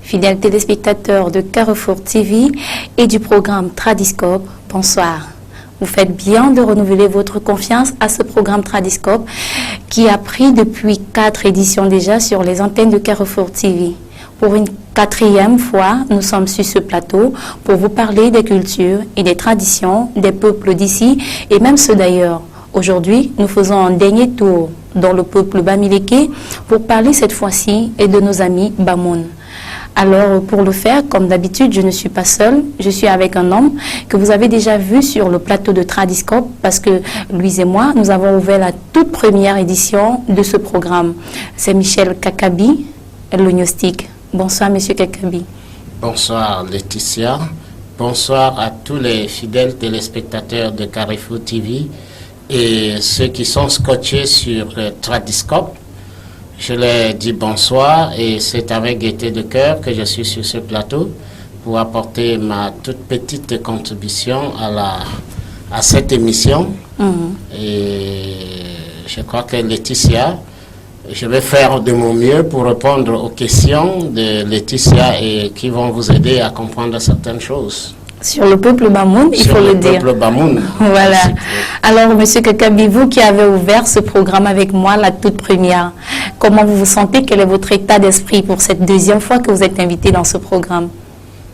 Fidèles téléspectateurs de Carrefour TV et du programme Tradiscope, bonsoir. Vous faites bien de renouveler votre confiance à ce programme Tradiscope qui a pris depuis 4 éditions déjà sur les antennes de Carrefour TV. Pour une 4e fois, nous sommes sur ce plateau pour vous parler des cultures et des traditions des peuples d'ici et même ceux d'ailleurs. Aujourd'hui, nous faisons un dernier tour dans le peuple bamileke pour parler cette fois-ci et de nos amis Bamoun. Alors, pour le faire, comme d'habitude, je ne suis pas seule. Je suis avec un homme que vous avez déjà vu sur le plateau de Tradiscope parce que Louise et moi, nous avons ouvert la toute première édition de ce programme. C'est Michel Kakabi, l'ognostique. Bonsoir, Monsieur Kakabi. Bonsoir, Laetitia. Bonsoir à tous les fidèles téléspectateurs de Carrefour TV et ceux qui sont scotchés sur Tradiscope. Je leur dis bonsoir et c'est avec gaieté de cœur que je suis sur ce plateau pour apporter ma toute petite contribution à cette émission. Et je crois que Laetitia, je vais faire de mon mieux pour répondre aux questions de Laetitia et qui vont vous aider à comprendre certaines choses. Sur le peuple Bamoun, il faut le dire. Sur le peuple Bamoun. Voilà. Alors, Monsieur Kakabi, vous qui avez ouvert ce programme avec moi, la toute première, comment vous vous sentez? Quel est votre état d'esprit pour cette 2e fois que vous êtes invité dans ce programme?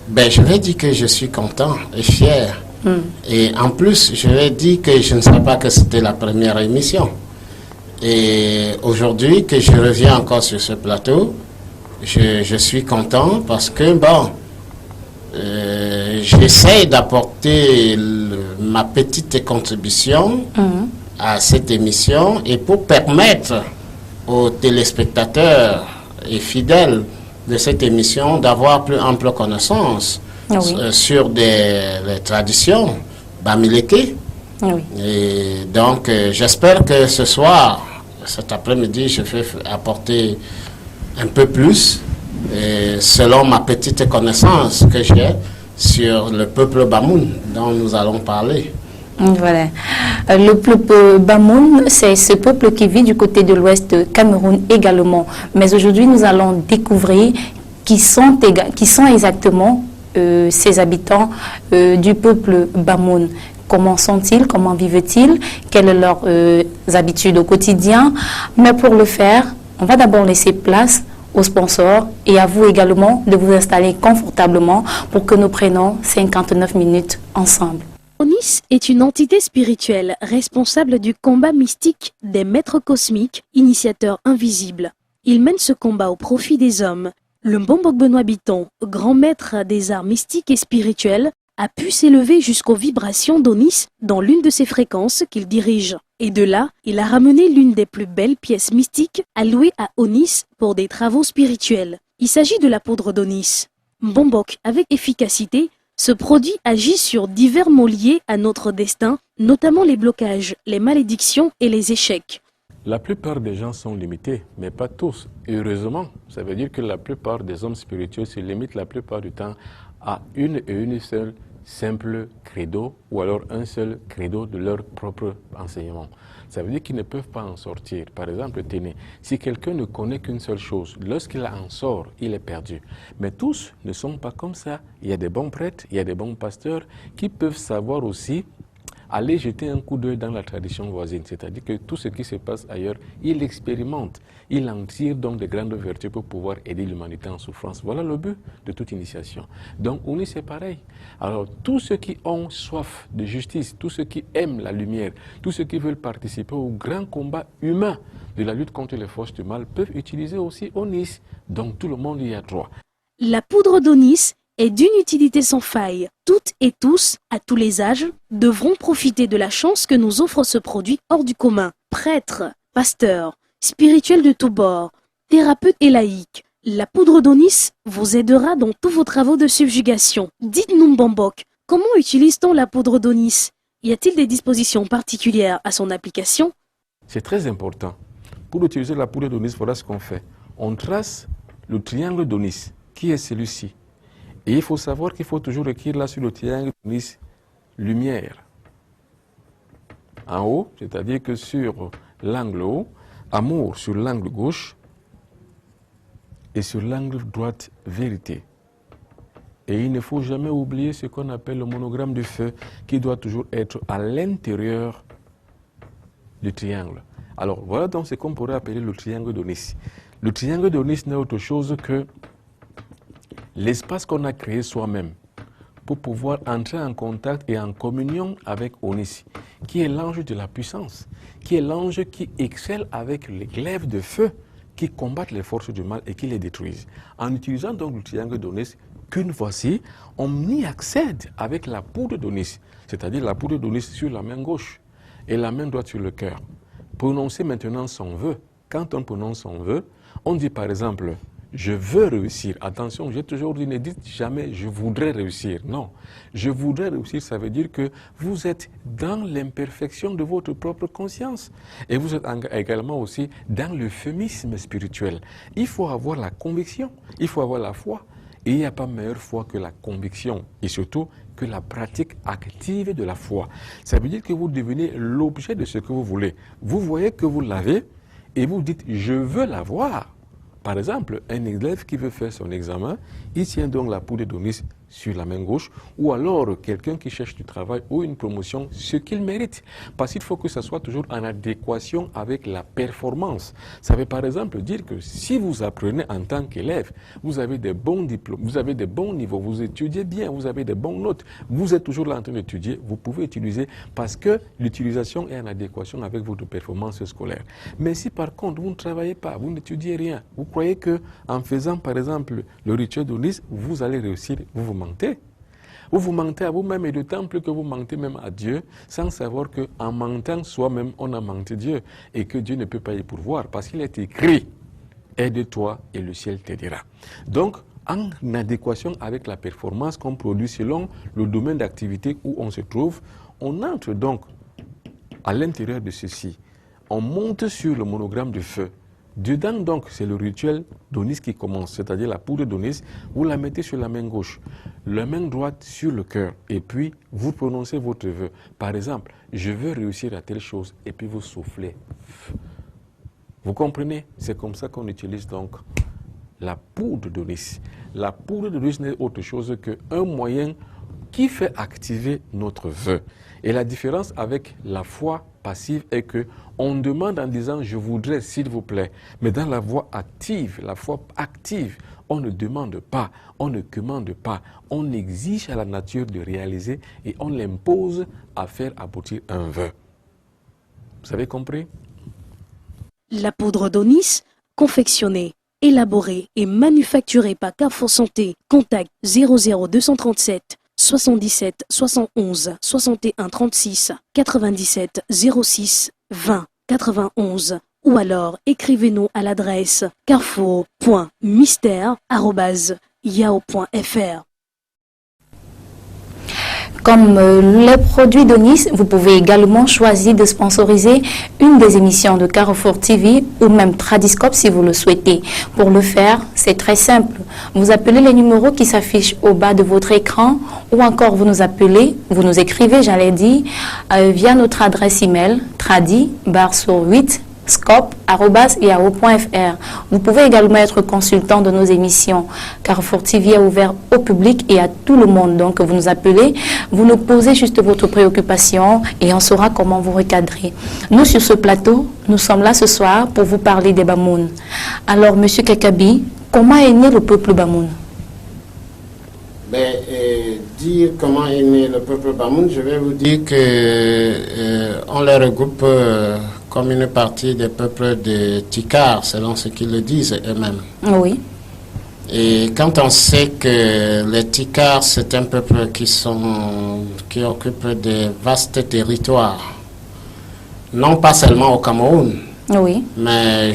Ben, je vais dire que je suis content et fier. Et en plus, je vais dire que je ne savais pas que c'était la première émission. Et aujourd'hui, que je reviens encore sur ce plateau, je suis content parce que, bon, j'essaie d'apporter ma petite contribution à cette émission et pour permettre aux téléspectateurs et fidèles de cette émission d'avoir plus ample connaissance sur les traditions bamileke. Et donc, j'espère que ce soir, cet après-midi, je vais apporter un peu plus selon ma petite connaissance que j'ai sur le peuple Bamoun dont nous allons parler. Voilà. Le peuple Bamoun, c'est ce peuple qui vit du côté de l'ouest de Cameroun également. Mais aujourd'hui, nous allons découvrir qui sont exactement ces habitants du peuple Bamoun. Comment sont-ils? Comment vivent-ils? Quelles sont leurs habitudes au quotidien? Mais pour le faire, on va d'abord laisser place aux sponsors et à vous également de vous installer confortablement pour que nous prenions 59 minutes ensemble. Onis est une entité spirituelle responsable du combat mystique des maîtres cosmiques, initiateurs invisibles. Il mène ce combat au profit des hommes. Le Mbombok Benoît Biton, grand maître des arts mystiques et spirituels, a pu s'élever jusqu'aux vibrations d'Onis dans l'une de ses fréquences qu'il dirige. Et de là, il a ramené l'une des plus belles pièces mystiques allouées à Onis pour des travaux spirituels. Il s'agit de la poudre d'Onis. Mbombok, avec efficacité, ce produit agit sur divers maux liés à notre destin, notamment les blocages, les malédictions et les échecs. La plupart des gens sont limités, mais pas tous. Et heureusement, ça veut dire que la plupart des hommes spirituels se limitent la plupart du temps à une seule simple credo ou alors un seul credo de leur propre enseignement. Ça veut dire qu'ils ne peuvent pas en sortir. Par exemple, tenez, si quelqu'un ne connaît qu'une seule chose, lorsqu'il en sort, il est perdu. Mais tous ne sont pas comme ça. Il y a des bons prêtres, il y a des bons pasteurs qui peuvent savoir aussi aller jeter un coup d'œil dans la tradition voisine. C'est-à-dire que tout ce qui se passe ailleurs, il l'expérimente. Il en tire donc de grandes vertus pour pouvoir aider l'humanité en souffrance. Voilà le but de toute initiation. Donc, on est pareil. Alors, tous ceux qui ont soif de justice, tous ceux qui aiment la lumière, tous ceux qui veulent participer au grand combat humain de la lutte contre les forces du mal peuvent utiliser aussi Onis. Donc, tout le monde y a droit. La poudre d'Onis est d'une utilité sans faille. Toutes et tous, à tous les âges, devront profiter de la chance que nous offre ce produit hors du commun. Prêtres, pasteurs, spirituels de tous bords, thérapeutes et laïcs, La poudre d'Onis vous aidera dans tous vos travaux de subjugation. Dites-nous Mbombok, comment utilise-t-on la poudre d'Onis? Y a-t-il des dispositions particulières à son application? C'est très important. Pour utiliser la poudre d'Onis, voilà ce qu'on fait. On trace le triangle d'Onis, qui est celui-ci. Et il faut savoir qu'il faut toujours écrire là sur le triangle d'Onis, lumière. En haut, c'est-à-dire que sur l'angle haut, amour sur l'angle gauche et sur l'angle droite, vérité. Et il ne faut jamais oublier ce qu'on appelle le monogramme du feu, qui doit toujours être à l'intérieur du triangle. Alors voilà donc ce qu'on pourrait appeler le triangle d'Onis. Le triangle d'Onis n'est autre chose que l'espace qu'on a créé soi-même pour pouvoir entrer en contact et en communion avec Onis, qui est l'ange de la puissance, qui est l'ange qui excelle avec les glaives de feu, qui combattent les forces du mal et qui les détruisent. En utilisant donc le triangle d'Onis, qu'une fois-ci, on y accède avec la poudre d'Onis, c'est-à-dire la poudre d'Onis sur la main gauche et la main droite sur le cœur. Prononcer maintenant son vœu. Quand on prononce son vœu, on dit par exemple « je veux réussir ». Attention, j'ai toujours dit, ne dites jamais « je voudrais réussir ». Non, « je voudrais réussir », ça veut dire que vous êtes dans l'imperfection de votre propre conscience. Et vous êtes également aussi dans l'euphémisme spirituel. Il faut avoir la conviction, il faut avoir la foi. Et il n'y a pas meilleure foi que la conviction et surtout que la pratique active de la foi. Ça veut dire que vous devenez l'objet de ce que vous voulez. Vous voyez que vous l'avez et vous dites « je veux l'avoir ». Par exemple, un élève qui veut faire son examen, il tient donc la poudre d'Onis sur la main gauche, ou alors quelqu'un qui cherche du travail ou une promotion, ce qu'il mérite. Parce qu'il faut que ça soit toujours en adéquation avec la performance. Ça veut par exemple dire que si vous apprenez en tant qu'élève, vous avez des bons diplômes, vous avez des bons niveaux, vous étudiez bien, vous avez des bonnes notes, vous êtes toujours là en train d'étudier, vous pouvez utiliser parce que l'utilisation est en adéquation avec votre performance scolaire. Mais si par contre vous ne travaillez pas, vous n'étudiez rien, vous croyez qu'en faisant par exemple le rituel d'Onis, vous allez réussir, vous vous mentez. Vous mentez à vous-même et d'autant plus que vous mentez même à Dieu sans savoir qu'en mentant soi-même, on a menti Dieu et que Dieu ne peut pas y pourvoir parce qu'il est écrit « aide-toi et le ciel t'aidera ». Donc, en adéquation avec la performance qu'on produit selon le domaine d'activité où on se trouve, on entre donc à l'intérieur de ceci. On monte sur le monogramme de feu. Dedans, donc, c'est le rituel d'Onis qui commence, c'est-à-dire la poudre d'Onis, vous la mettez sur la main gauche, la main droite sur le cœur, et puis vous prononcez votre vœu. Par exemple, je veux réussir à telle chose, et puis vous soufflez. Vous comprenez? C'est comme ça qu'on utilise donc la poudre d'Onis. La poudre d'Onis n'est autre chose qu'un moyen qui fait activer notre vœu. Et la différence avec la foi passive est que on demande en disant « je voudrais, s'il vous plaît ». Mais dans la voie active, la foi active, on ne demande pas, on ne commande pas, on exige à la nature de réaliser et on l'impose à faire aboutir un vœu. Vous avez compris? La poudre d'Onis, confectionnée, élaborée et manufacturée par Carrefour Santé, contact 00237 77 71 61 36 97 06 20 91 ou alors écrivez-nous à l'adresse carrefour.mystère@yahoo.fr. Comme les produits d'Onis, vous pouvez également choisir de sponsoriser une des émissions de Carrefour TV ou même Tradiscope si vous le souhaitez. Pour le faire, c'est très simple. Vous appelez les numéros qui s'affichent au bas de votre écran ou encore vous nous appelez, vous nous écrivez, j'allais dire, via notre adresse email tradi-8 scope@yahoo.fr. Vous pouvez également être consultant de nos émissions. Carrefour TV est ouvert au public et à tout le monde. Donc vous nous appelez, vous nous posez juste votre préoccupation et on saura comment vous recadrer. Nous sur ce plateau, nous sommes là ce soir pour vous parler des Bamoun. Alors Monsieur Kakabi, comment est né le peuple Bamoun? Dire comment est né le peuple Bamoun, je vais vous dire que on les regroupe comme une partie des peuples de Tikar, selon ce qu'ils le disent eux-mêmes. Oui. Et quand on sait que les Tikar, c'est un peuple qui occupe de vastes territoires, non pas seulement au Cameroun, Oui. Mais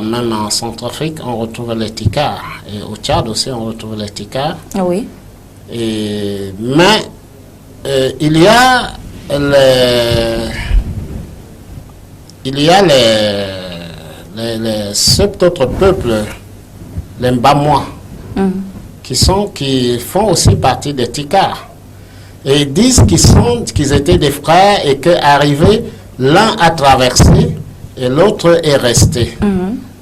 même en Centrafrique, on retrouve les ticards. Et au Tchad aussi, on retrouve les ticards. Oui. Mais il y a sept autres peuples, les Mbamois, qui font aussi partie des ticards. Et ils disent qu'ils étaient des frères et qu'arrivé, l'un a traversé et l'autre est resté.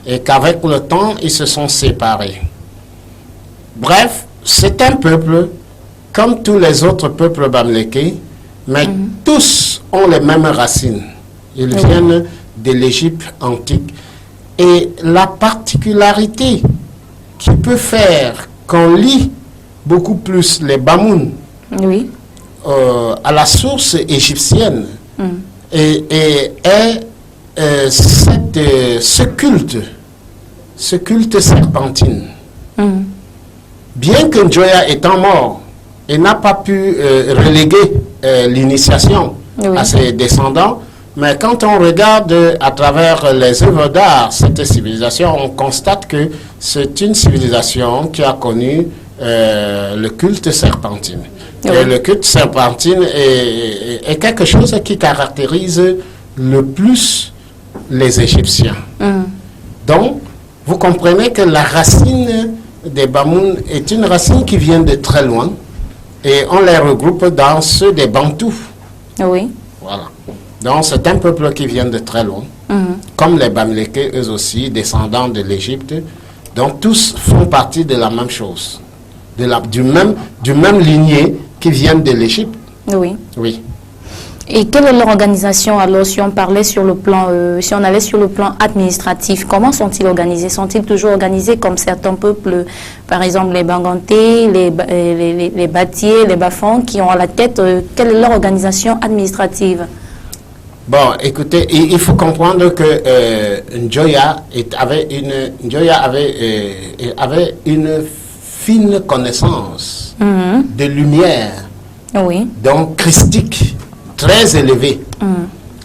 Et qu'avec le temps, ils se sont séparés. Bref, c'est un peuple comme tous les autres peuples bamlékés, mais tous ont les mêmes racines. Ils viennent de l'Égypte antique. Et la particularité qui peut faire qu'on lit beaucoup plus les Bamoun à la source égyptienne est ce culte serpentine. Bien que Njoya étant mort et n'a pas pu reléguer l'initiation à ses descendants, mais quand on regarde à travers les œuvres d'art cette civilisation, on constate que c'est une civilisation qui a connu le culte serpentine. Et le culte serpentine est quelque chose qui caractérise le plus les Égyptiens. Donc, vous comprenez que la racine des Bamoun est une racine qui vient de très loin et on les regroupe dans ceux des Bantous. Oui. Voilà. Donc, c'est un peuple qui vient de très loin, comme les Bamlékés, eux aussi, descendants de l'Égypte. Donc, tous font partie de la même chose, du même lignée qui viennent de l'Égypte. Oui. Oui. Et quelle est leur organisation alors, si on parlait sur le plan, si on allait sur le plan administratif, comment sont-ils organisés? Sont-ils toujours organisés comme certains peuples, par exemple les Banganté, les Batiers, les Bafons, qui ont à la tête, quelle est leur organisation administrative? Bon, écoutez, il faut comprendre que Njoya avait une fine connaissance de lumière, donc christique, très élevée.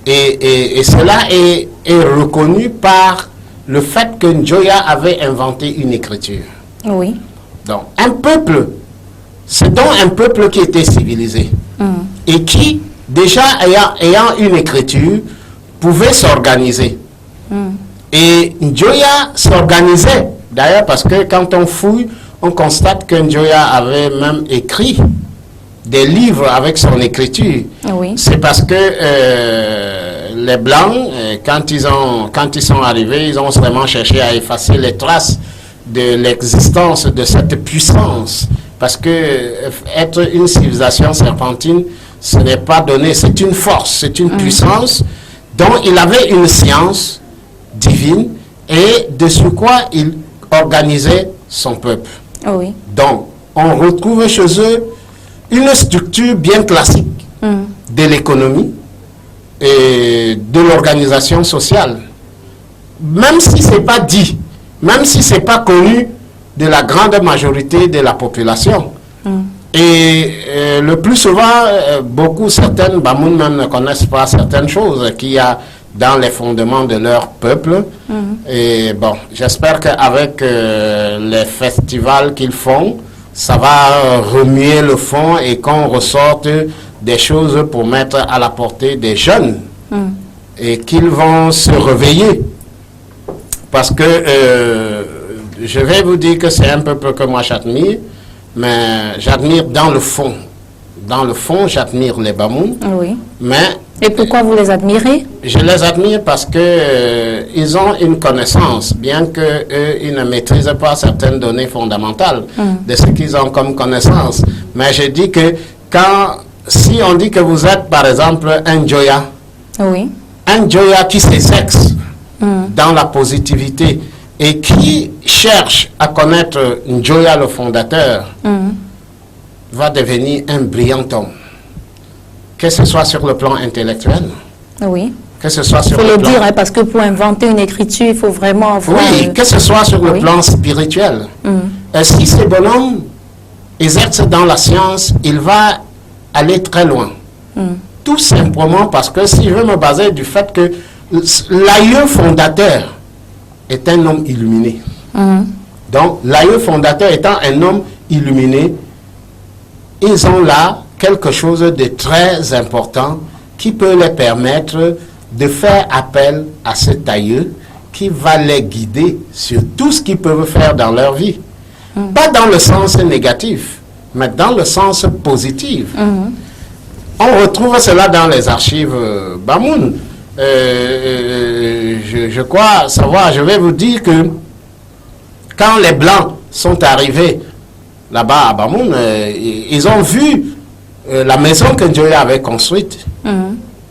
Et cela est reconnu par le fait que Njoya avait inventé une écriture. Oui. Donc, c'est donc un peuple qui était civilisé et qui, déjà ayant une écriture, pouvait s'organiser. Et Njoya s'organisait, d'ailleurs, parce que quand on fouille, on constate que Njoya avait même écrit des livres avec son écriture. Oui. C'est parce que les Blancs, quand ils sont arrivés, ils ont vraiment cherché à effacer les traces de l'existence de cette puissance. Parce que être une civilisation serpentine, ce n'est pas donné, c'est une force, c'est une puissance dont il avait une science divine et de ce quoi il organisait son peuple. Oui. Donc, on retrouve chez eux une structure bien classique de l'économie et de l'organisation sociale. Même si ce n'est pas dit, même si ce n'est pas connu de la grande majorité de la population. Et le plus souvent, certaines Bamoun même ne connaissent pas certaines choses qu'il y a dans les fondements de leur peuple. Et bon, j'espère qu'avec les festivals qu'ils font, ça va remuer le fond et qu'on ressorte des choses pour mettre à la portée des jeunes et qu'ils vont se réveiller. Parce que je vais vous dire que c'est un peuple que moi j'admire, mais j'admire dans le fond. Dans le fond, j'admire les Bamoun. Oui. Mais et pourquoi vous les admirez? Je les admire parce que ils ont une connaissance, bien qu'ils ne maîtrisent pas certaines données fondamentales de ce qu'ils ont comme connaissance. Mais je dis que si on dit que vous êtes par exemple un Njoya, un Njoya qui s'exerce dans la positivité et qui cherche à connaître Njoya le fondateur, va devenir un brillant homme. Que ce soit sur le plan intellectuel, que ce soit sur le plan... Il faut le dire, hein, parce que pour inventer une écriture, il faut vraiment avoir... Oui, que ce soit sur le plan spirituel. Si ce bonhomme exerce dans la science, il va aller très loin. Tout simplement parce que si je veux me baser du fait que l'aïeux fondateur est un homme illuminé. Donc, l'aïeux fondateur étant un homme illuminé, ils ont là quelque chose de très important qui peut les permettre de faire appel à cet aïeux qui va les guider sur tout ce qu'ils peuvent faire dans leur vie. Pas dans le sens négatif, mais dans le sens positif. On retrouve cela dans les archives Bamoun. Je crois savoir, je vais vous dire que quand les Blancs sont arrivés là-bas à Bamoun, ils ont vu la maison que Njoya avait construite.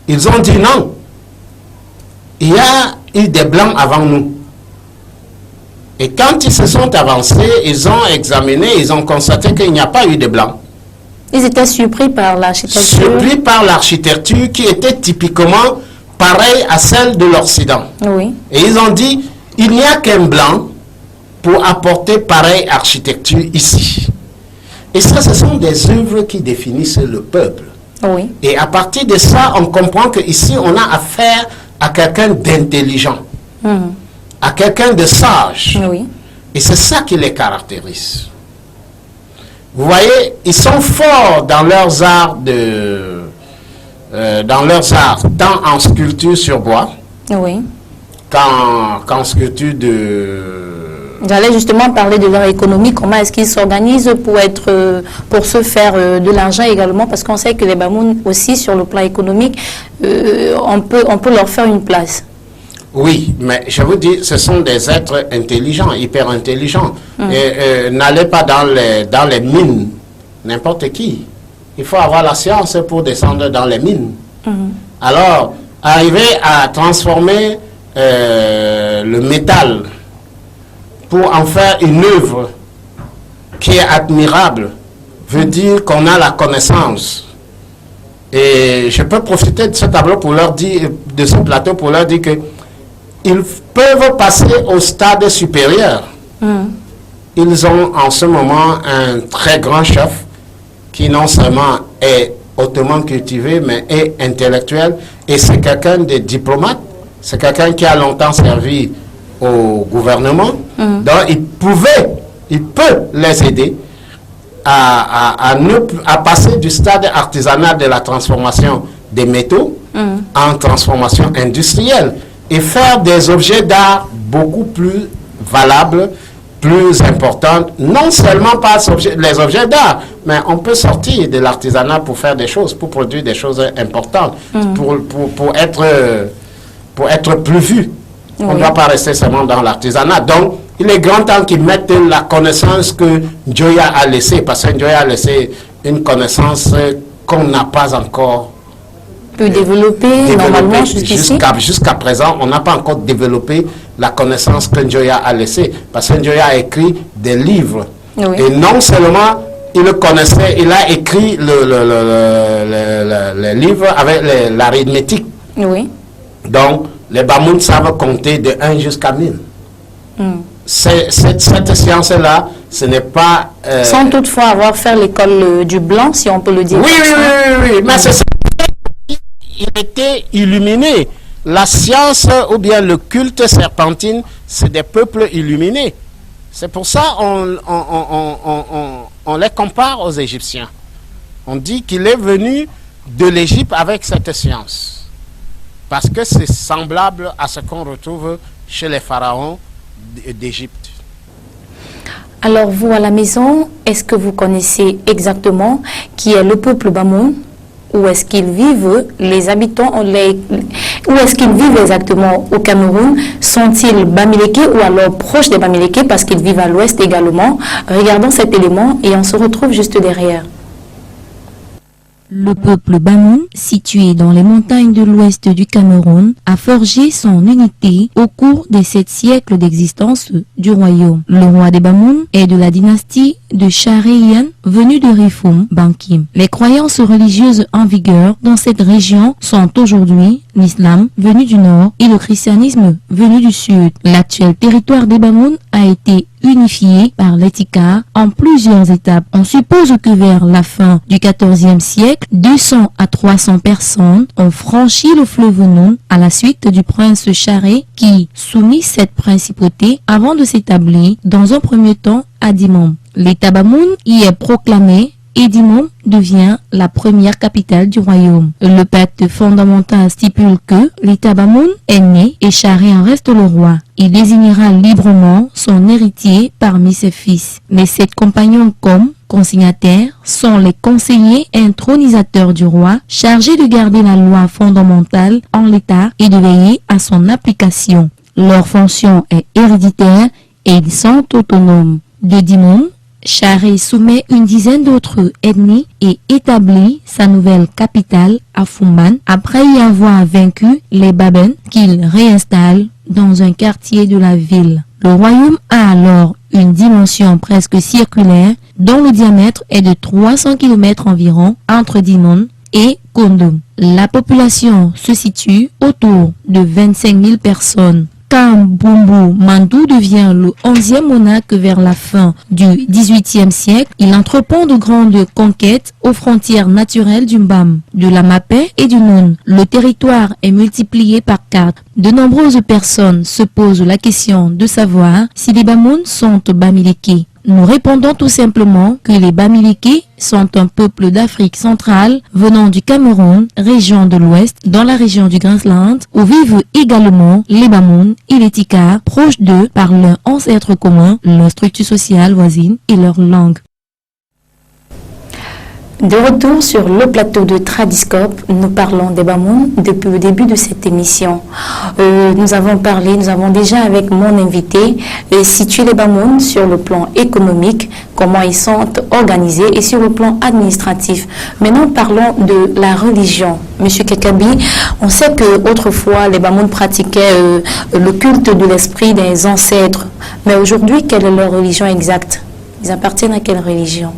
Ils ont dit non. Il y a eu des Blancs avant nous. Et quand ils se sont avancés, ils ont examiné, ils ont constaté qu'il n'y a pas eu de Blancs. Ils étaient surpris par l'architecture. Surpris par l'architecture qui était typiquement pareille à celle de l'Occident. Oui. Et ils ont dit, il n'y a qu'un Blanc pour apporter pareille architecture ici. Et ça, ce sont des œuvres qui définissent le peuple. Oui. Et à partir de ça, on comprend qu'ici, on a affaire à quelqu'un d'intelligent, à quelqu'un de sage. Oui. Et c'est ça qui les caractérise. Vous voyez, ils sont forts dans leurs arts, tant en sculpture sur bois, Oui. qu'en sculpture de... J'allais justement parler de leur économie, comment est-ce qu'ils s'organisent pour se faire de l'argent également, parce qu'on sait que les Bamouns aussi, sur le plan économique, on peut leur faire une place. Oui, mais je vous dis, ce sont des êtres intelligents, hyper intelligents. N'allez pas dans les mines, n'importe qui. Il faut avoir la science pour descendre dans les mines. Alors, arriver à transformer le métal pour en faire une œuvre qui est admirable, veut dire qu'on a la connaissance. Et je peux profiter de ce tableau pour leur dire, de ce plateau pour leur dire que ils peuvent passer au stade supérieur. Ils ont en ce moment un très grand chef qui non seulement est hautement cultivé, mais est intellectuel. Et c'est quelqu'un de diplomate. C'est quelqu'un qui a longtemps servi au gouvernement. Donc il peut les aider à passer du stade artisanal de la transformation des métaux en transformation industrielle et faire des objets d'art beaucoup plus valables, plus importants, non seulement par les objets d'art, mais on peut sortir de l'artisanat pour faire des choses, pour produire des choses importantes, pour être plus vu. On ne va pas rester seulement dans l'artisanat. Donc, il est grand temps qu'ils mettent la connaissance que Njoya a laissée, parce que Njoya a laissé une connaissance qu'on n'a pas encore développer normalement jusqu'à présent. On n'a pas encore développé la connaissance que Njoya a laissée, parce que Njoya a écrit des livres. Oui. Et non seulement il le connaissait, il a écrit le livre avec l'arithmétique. Oui. Donc, les Bamouns savent compter de 1 jusqu'à 1000. Cette science-là, ce n'est pas... Sans toutefois avoir fait l'école du blanc, si on peut le dire. Oui. Mais c'est ça. Il était illuminé. La science ou bien le culte serpentine, c'est des peuples illuminés. C'est pour ça on les compare aux Égyptiens. On dit qu'il est venu de l'Égypte avec cette science. Parce que c'est semblable à ce qu'on retrouve chez les pharaons d'Égypte. Alors vous, à la maison, est-ce que vous connaissez exactement qui est le peuple Bamoun? Où est-ce qu'ils vivent, les habitants, où est-ce qu'ils vivent exactement au Cameroun? Sont-ils Bamileke ou alors proches des Bamileke parce qu'ils vivent à l'ouest également? Regardons cet élément et on se retrouve juste derrière. Le peuple Bamoun, situé dans les montagnes de l'ouest du Cameroun, a forgé son unité au cours des 7 siècles d'existence du royaume. Le roi des Bamoun est de la dynastie de Charéyan, venu de Rifum, Bankim. Les croyances religieuses en vigueur dans cette région sont aujourd'hui l'islam venu du nord et le christianisme venu du sud. L'actuel territoire des Bamoun a été unifié par l'Etika en plusieurs étapes. On suppose que vers la fin du XIVe siècle, 200 à 300 personnes ont franchi le fleuve Noun à la suite du prince Charé qui soumit cette principauté avant de s'établir dans un premier temps à Dimon. L'État Bamoun y est proclamé et Dimon devient la première capitale du royaume. Le pacte fondamental stipule que l'État Bamoun est né et Charé en reste le roi. Il désignera librement son héritier parmi ses fils. Les 7 compagnons comme consignataires sont les conseillers intronisateurs du roi chargés de garder la loi fondamentale en l'état et de veiller à son application. Leur fonction est héréditaire et ils sont autonomes. De Dimon, Charé soumet une dizaine d'autres ethnies et établit sa nouvelle capitale à Fumban après y avoir vaincu les Baben qu'il réinstalle dans un quartier de la ville. Le royaume a alors une dimension presque circulaire dont le diamètre est de 300 km environ entre Dimon et Kondom. La population se situe autour de 25 000 personnes. Quand Bumbu Mandou devient le 11e monarque vers la fin du XVIIIe siècle, il entreprend de grandes conquêtes aux frontières naturelles du Mbam, de la Mapé et du Noun. Le territoire est multiplié par 4. De nombreuses personnes se posent la question de savoir si les Bamoun sont Bamileke. Nous répondons tout simplement que les Bamileke sont un peuple d'Afrique centrale venant du Cameroun, région de l'Ouest, dans la région du Grassland, où vivent également les Bamoun et les Tika, proches d'eux par leurs ancêtres communs, leur structure sociale voisine et leur langue. De retour sur le plateau de Tradiscope, nous parlons des Bamoun depuis le début de cette émission. Nous avons déjà avec mon invité situé les Bamoun sur le plan économique, comment ils sont organisés et sur le plan administratif. Maintenant, parlons de la religion. Monsieur Kekabi, on sait que autrefois les Bamoun pratiquaient le culte de l'esprit des ancêtres. Mais aujourd'hui, quelle est leur religion exacte? Ils appartiennent à quelle religion?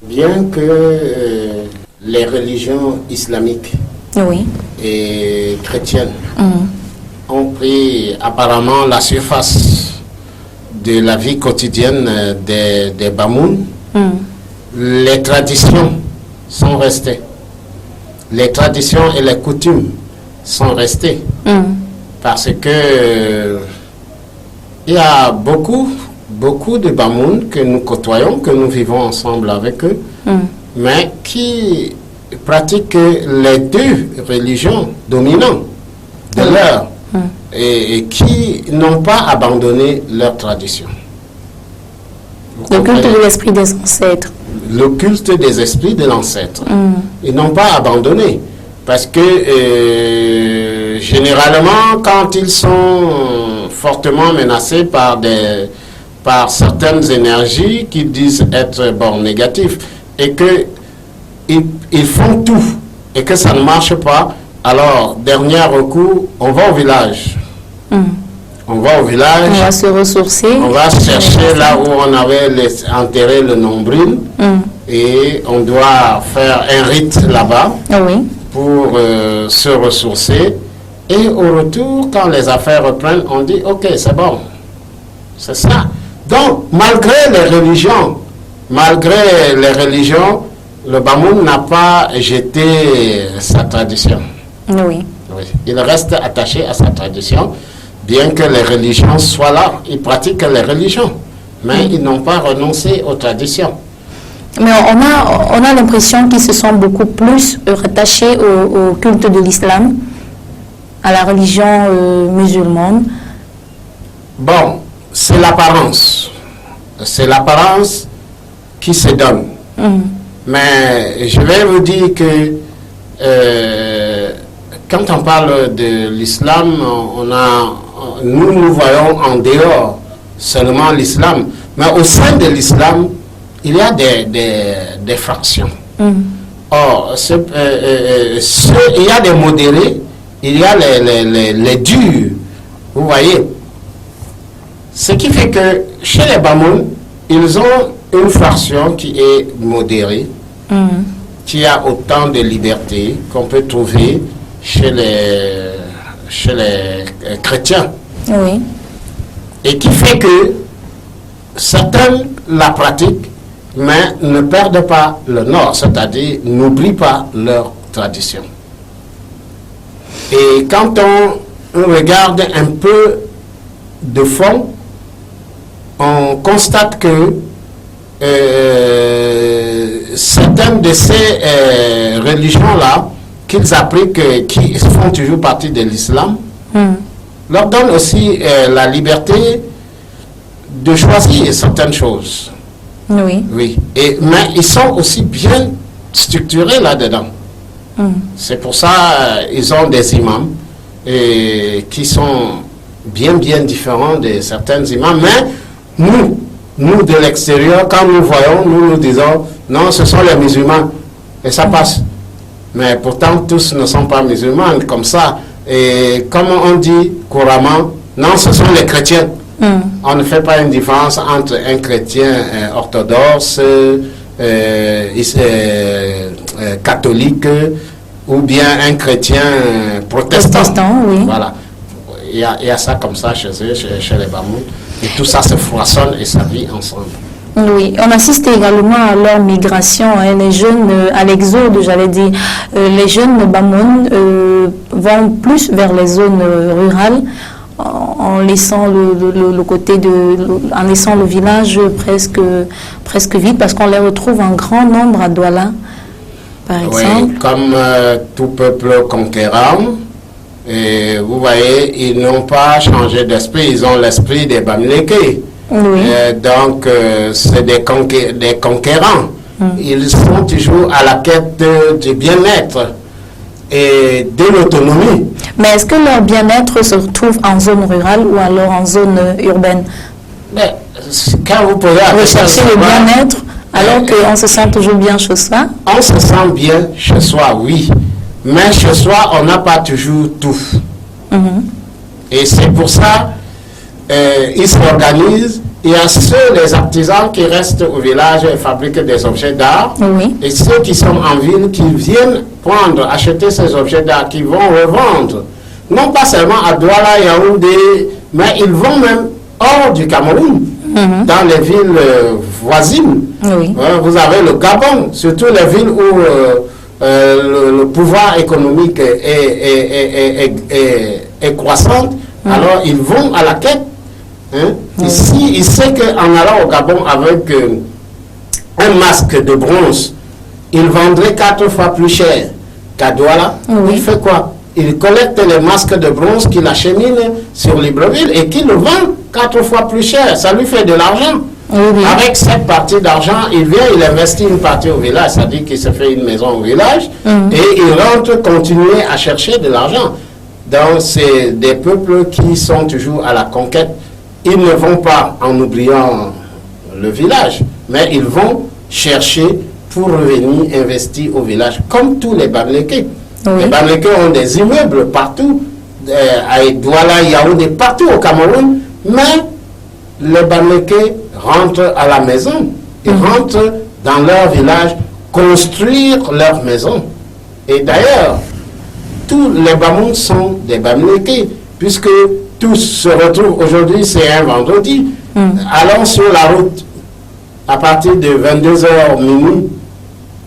Bien que les religions islamiques et chrétiennes ont pris apparemment la surface de la vie quotidienne des Bamoun, les traditions sont restées. Les traditions et les coutumes sont restées. Parce que il y a beaucoup de Bamoun que nous côtoyons, que nous vivons ensemble avec eux, mais qui pratiquent les 2 religions dominantes de l'heure et qui n'ont pas abandonné leur tradition. Le culte de l'esprit des ancêtres. Le culte des esprits de l'ancêtre. Ils n'ont pas abandonné parce que généralement, quand ils sont fortement menacés par certaines énergies qui disent être négatives et que ils font tout et que ça ne marche pas, alors dernier recours, on va au village. On va au village. On va se ressourcer. On va chercher là où on avait enterré le nombril et on doit faire un rite là-bas pour se ressourcer. Et au retour, quand les affaires reprennent, on dit ok, c'est bon. C'est ça. Donc, malgré les religions, le Bamoun n'a pas jeté sa tradition. Oui. Il reste attaché à sa tradition, bien que les religions soient là. Ils pratiquent les religions, mais ils n'ont pas renoncé aux traditions. Mais on a l'impression qu'ils se sont beaucoup plus rattachés au culte de l'islam, à la religion musulmane. Bon, c'est l'apparence. C'est l'apparence qui se donne. Mais je vais vous dire que quand on parle de l'islam, nous voyons en dehors seulement l'islam. Mais au sein de l'islam, il y a des fractions. Or, il y a des modérés, il y a les durs. Vous voyez? Ce qui fait que chez les Bamoun, ils ont une fraction qui est modérée, qui a autant de liberté qu'on peut trouver chez les chrétiens. Oui. et qui fait que certains la pratiquent, mais ne perdent pas le nord, c'est-à-dire n'oublient pas leur tradition. Et quand on regarde un peu de fond, on constate que certaines de ces religions-là, qu'ils appliquent, qui font toujours partie de l'islam, leur donnent aussi la liberté de choisir certaines choses. Oui. Oui. Mais ils sont aussi bien structurés là-dedans. C'est pour ça ils ont des imams qui sont bien différents de certains imams. Mais nous de l'extérieur, quand nous voyons, nous disons, non, ce sont les musulmans. Et ça passe. Mais pourtant, tous ne sont pas musulmans comme ça. Et comme on dit couramment, non, ce sont les chrétiens. On ne fait pas une différence entre un chrétien orthodoxe, catholique, ou bien un chrétien protestant. Oui. Voilà. Il y a ça comme ça chez eux, chez les Bamoun. Et tout ça se foisonne et ça vit ensemble. Oui, on assiste également à leur migration, hein, les jeunes, à l'exode, j'allais dire. Les jeunes Bamoun vont plus vers les zones rurales, en laissant le côté en laissant le village presque vide, parce qu'on les retrouve en grand nombre à Douala, par exemple. Oui, comme tout peuple conquérant. Et vous voyez, ils n'ont pas changé d'esprit, ils ont l'esprit des Bamileke. Oui. Donc, c'est des conquérants. Ils sont toujours à la quête du bien-être et de l'autonomie. Mais est-ce que leur bien-être se trouve en zone rurale ou alors en zone urbaine? Mais, quand vous posez la question, rechercher le bien-être alors qu'on se sent toujours bien chez soi? On se sent bien chez soi, oui. Mais chez soi, on n'a pas toujours tout. Et c'est pour ça ils s'organisent. Il y a les artisans qui restent au village et fabriquent des objets d'art. Oui. Et ceux qui sont en ville, qui viennent acheter ces objets d'art, qui vont revendre. Non pas seulement à Douala, Yaoundé, mais ils vont même hors du Cameroun, dans les villes voisines. Oui. Vous avez le Gabon, surtout les villes où le pouvoir économique est croissant. Alors ils vont à la quête. Ici, il sait qu'en allant au Gabon avec un masque de bronze, il vendrait 4 fois plus cher qu'à Douala. Il fait quoi? Il collecte les masques de bronze qu'il achemine sur Libreville et qu'il le vend 4 fois plus cher. Ça lui fait de l'argent. Avec cette partie d'argent, il vient, il investit une partie au village, c'est-à-dire qu'il se fait une maison au village et il rentre continuer à chercher de l'argent. Donc, c'est des peuples qui sont toujours à la conquête. Ils ne vont pas en oubliant le village, mais ils vont chercher pour revenir investir au village, comme tous les Bamileke. Les Bamileke ont des immeubles partout, à Douala, Yaoundé, partout au Cameroun, mais les Bamileke rentrent à la maison, ils rentrent dans leur village construire leur maison. Et d'ailleurs, tous les Bamoun sont des Bamileke, puisque tous se retrouvent aujourd'hui, c'est un vendredi. Allons sur la route à partir de 22h minuit.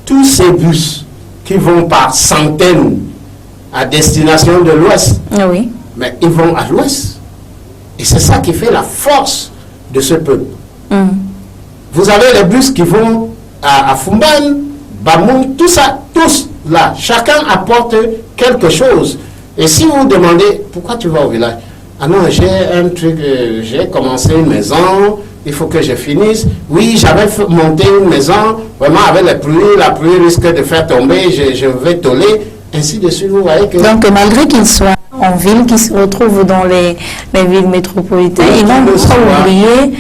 Tous ces bus qui vont par centaines à destination de l'Ouest, mais ils vont à l'Ouest. Et c'est ça qui fait la force de ce peuple. Vous avez les bus qui vont à Fumban, Bamoun, tout ça, tous là. Chacun apporte quelque chose. Et si vous demandez, pourquoi tu vas au village? Ah non, j'ai un truc, j'ai commencé une maison, il faut que je finisse. Oui, j'avais monté une maison, vraiment avec la pluie risque de faire tomber, je vais toller, ainsi de suite, vous voyez que... Donc, malgré qu'ils soient en ville, qu'ils se retrouvent dans les villes métropolitaines, ils n'ont pas oublié...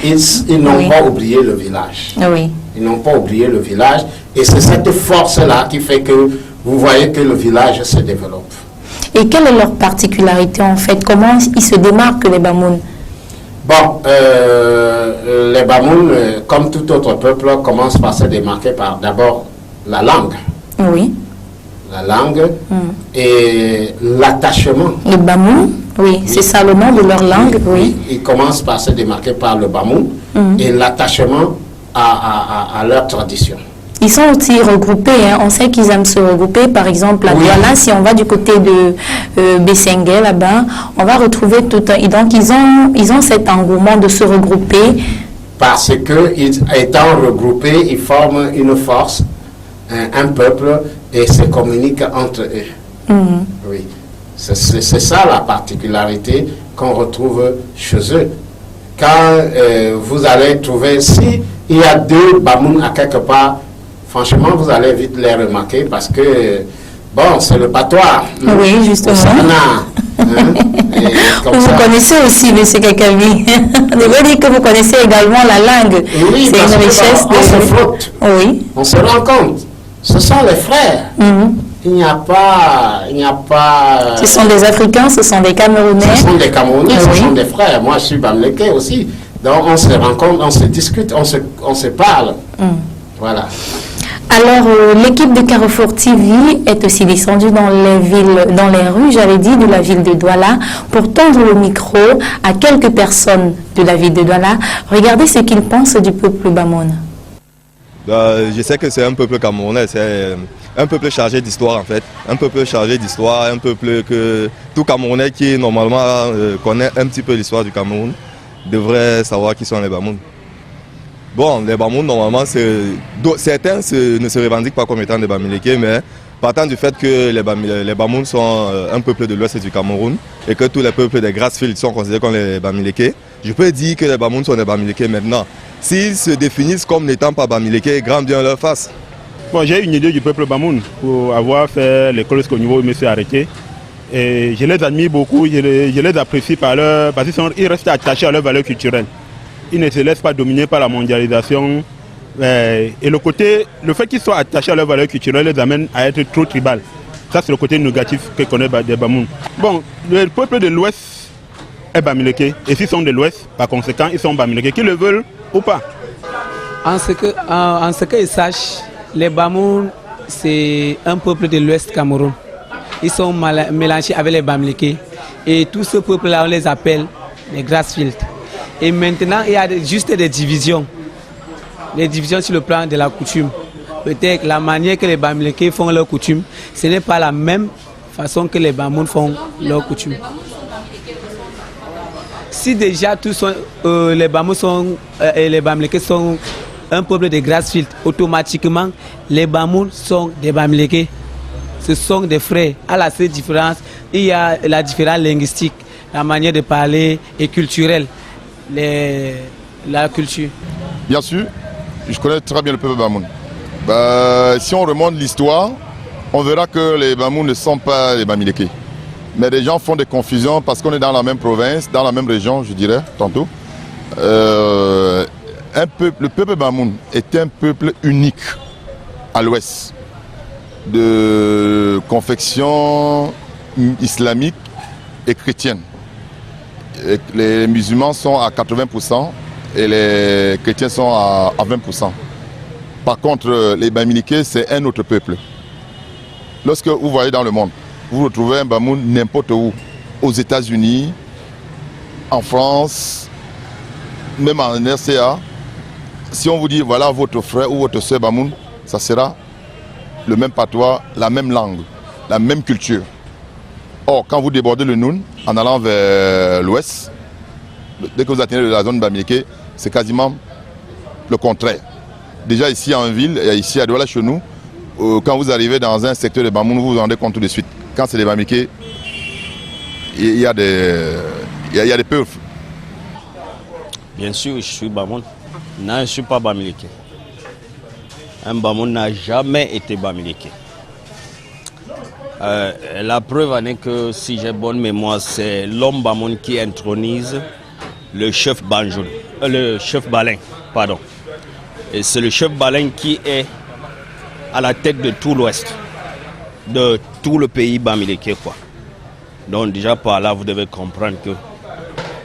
Ils n'ont pas oublié le village. Oui. Ils n'ont pas oublié le village, et c'est cette force-là qui fait que vous voyez que le village se développe. Et quelle est leur particularité en fait? Comment ils se démarquent les Bamoun? Bon, les Bamoun, comme tout autre peuple, commencent par se démarquer par d'abord la langue. Oui. La langue et l'attachement. Les Bamoun, Oui, c'est ça le nom de leur langue, oui. Ils commencent par se démarquer par le Bamoun et l'attachement à leur tradition. Ils sont aussi regroupés, hein. On sait qu'ils aiment se regrouper. Par exemple, à Douala, si on va du côté de Bessengue, là-bas, on va retrouver tout un... Donc, ils ont cet engouement de se regrouper. Parce que, étant regroupés, ils forment une force, un peuple, et se communiquent entre eux. Oui. C'est ça la particularité qu'on retrouve chez eux. Quand vous allez trouver, si il y a deux Bamoun à quelque part, franchement, vous allez vite les remarquer parce que, bon, c'est le patois. Oui, justement. Vous connaissez aussi, M. Kakabi. On veut dire que vous connaissez également la langue. Oui, c'est une richesse. On se frotte. Oui. On se rend compte. Ce sont les frères. Il n'y a pas... Ce sont des Africains, ce sont des Camerounais. Ce sont des Camerounais, ce sont des frères. Moi, je suis Bamileke aussi. Donc, on se rencontre, on se discute, on se parle. Voilà. Alors, l'équipe de Carrefour TV est aussi descendue dans les villes, dans les rues, j'avais dit, de la ville de Douala, pour tendre le micro à quelques personnes de la ville de Douala. Regardez ce qu'ils pensent du peuple Bamoun. Je sais que c'est un peuple camerounais, c'est un peuple chargé d'histoire en fait. Un peuple chargé d'histoire, un peuple que tout Camerounais qui normalement connaît un petit peu l'histoire du Cameroun devrait savoir qui sont les Bamoun. Bon, les Bamoun, normalement, certains ne se revendiquent pas comme étant des Bamileke, mais partant du fait que les Bamoun sont un peuple de l'ouest du Cameroun et que tous les peuples des Grassfields sont considérés comme les Bamileke, je peux dire que les Bamoun sont des Bamileke maintenant. S'ils se définissent comme n'étant pas Bamileke, grand bien leur face. Bon, j'ai une idée du peuple Bamoun pour avoir fait l'école jusqu'au niveau où je me suis arrêté. Et je les admire beaucoup, je les apprécie parce qu'ils restent attachés à leurs valeurs culturelles. Ils ne se laissent pas dominer par la mondialisation. Et le fait qu'ils soient attachés à leurs valeurs culturelles les amène à être trop tribal. Ça, c'est le côté négatif que connaît des Bamoun. Bon, le peuple de l'Ouest est Bamileke. Et s'ils sont de l'Ouest, par conséquent, ils sont Bamileke, qu'ils le veulent ou pas. En ce que ils sachent, les Bamoun, c'est un peuple de l'Ouest Cameroun. Ils sont mélangés avec les Bamileke. Et tout ce peuple-là, on les appelle les Grassfields. Et maintenant, il y a juste des divisions. Les divisions sur le plan de la coutume. Peut-être la manière que les Bamileke font leur coutume, ce n'est pas la même façon que les Bamoun font leur coutume. Si déjà les Bamoun et les Bamileke sont un peuple de Grassfields, automatiquement, les Bamoun sont des Bamileke. Ce sont des frères. À la seule différence, il y a la différence linguistique, la manière de parler et culturelle. La culture. Bien sûr, je connais très bien le peuple Bamoun. Si on remonte l'histoire, on verra que les Bamoun ne sont pas les Bamileke. Mais les gens font des confusions parce qu'on est dans la même province, dans la même région, je dirais, tantôt. Le peuple Bamoun est un peuple unique à l'ouest, de confection islamique et chrétienne. Les musulmans sont à 80% et les chrétiens sont à 20%. Par contre, les Bamileke, c'est un autre peuple. Lorsque vous voyez dans le monde, vous retrouvez un Bamoun n'importe où, aux États-Unis, en France, même en RCA. Si on vous dit voilà votre frère ou votre soeur Bamoun, ça sera le même patois, la même langue, la même culture. Or, quand vous débordez le Noun, en allant vers l'ouest, dès que vous atteignez la zone Bamileke, c'est quasiment le contraire. Déjà ici en ville, et ici à Douala chez nous, quand vous arrivez dans un secteur de Bamoun, vous vous rendez compte tout de suite. Quand c'est des Bamileke, il y a des peuples. Bien sûr, je suis Bamoun. Non, je ne suis pas Bamileke. Un Bamoun n'a jamais été Bamileke. La preuve en est que, si j'ai bonne mémoire, c'est l'homme Bamoun qui intronise le chef Banjoun, le chef Balin, pardon. Et c'est le chef Balin qui est à la tête de tout l'Ouest, de tout le pays Bamileke, quoi. Donc déjà par là, vous devez comprendre que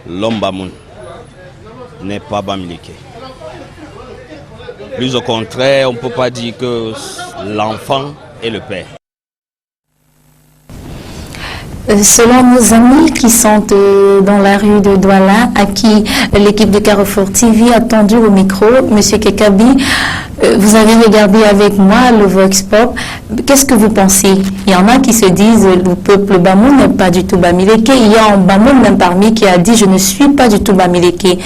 l'homme Bamoun n'est pas Bamileke. Plus au contraire, on ne peut pas dire que l'enfant est le père. Selon nos amis qui sont dans la rue de Douala, à qui l'équipe de Carrefour TV a tendu au micro, Monsieur Kekabi, vous avez regardé avec moi le Vox Pop. Qu'est-ce que vous pensez? Il y en a qui se disent le peuple Bamoun n'est pas du tout Bamileke. Il y a un Bamoun même parmi qui a dit je ne suis pas du tout Bamileke.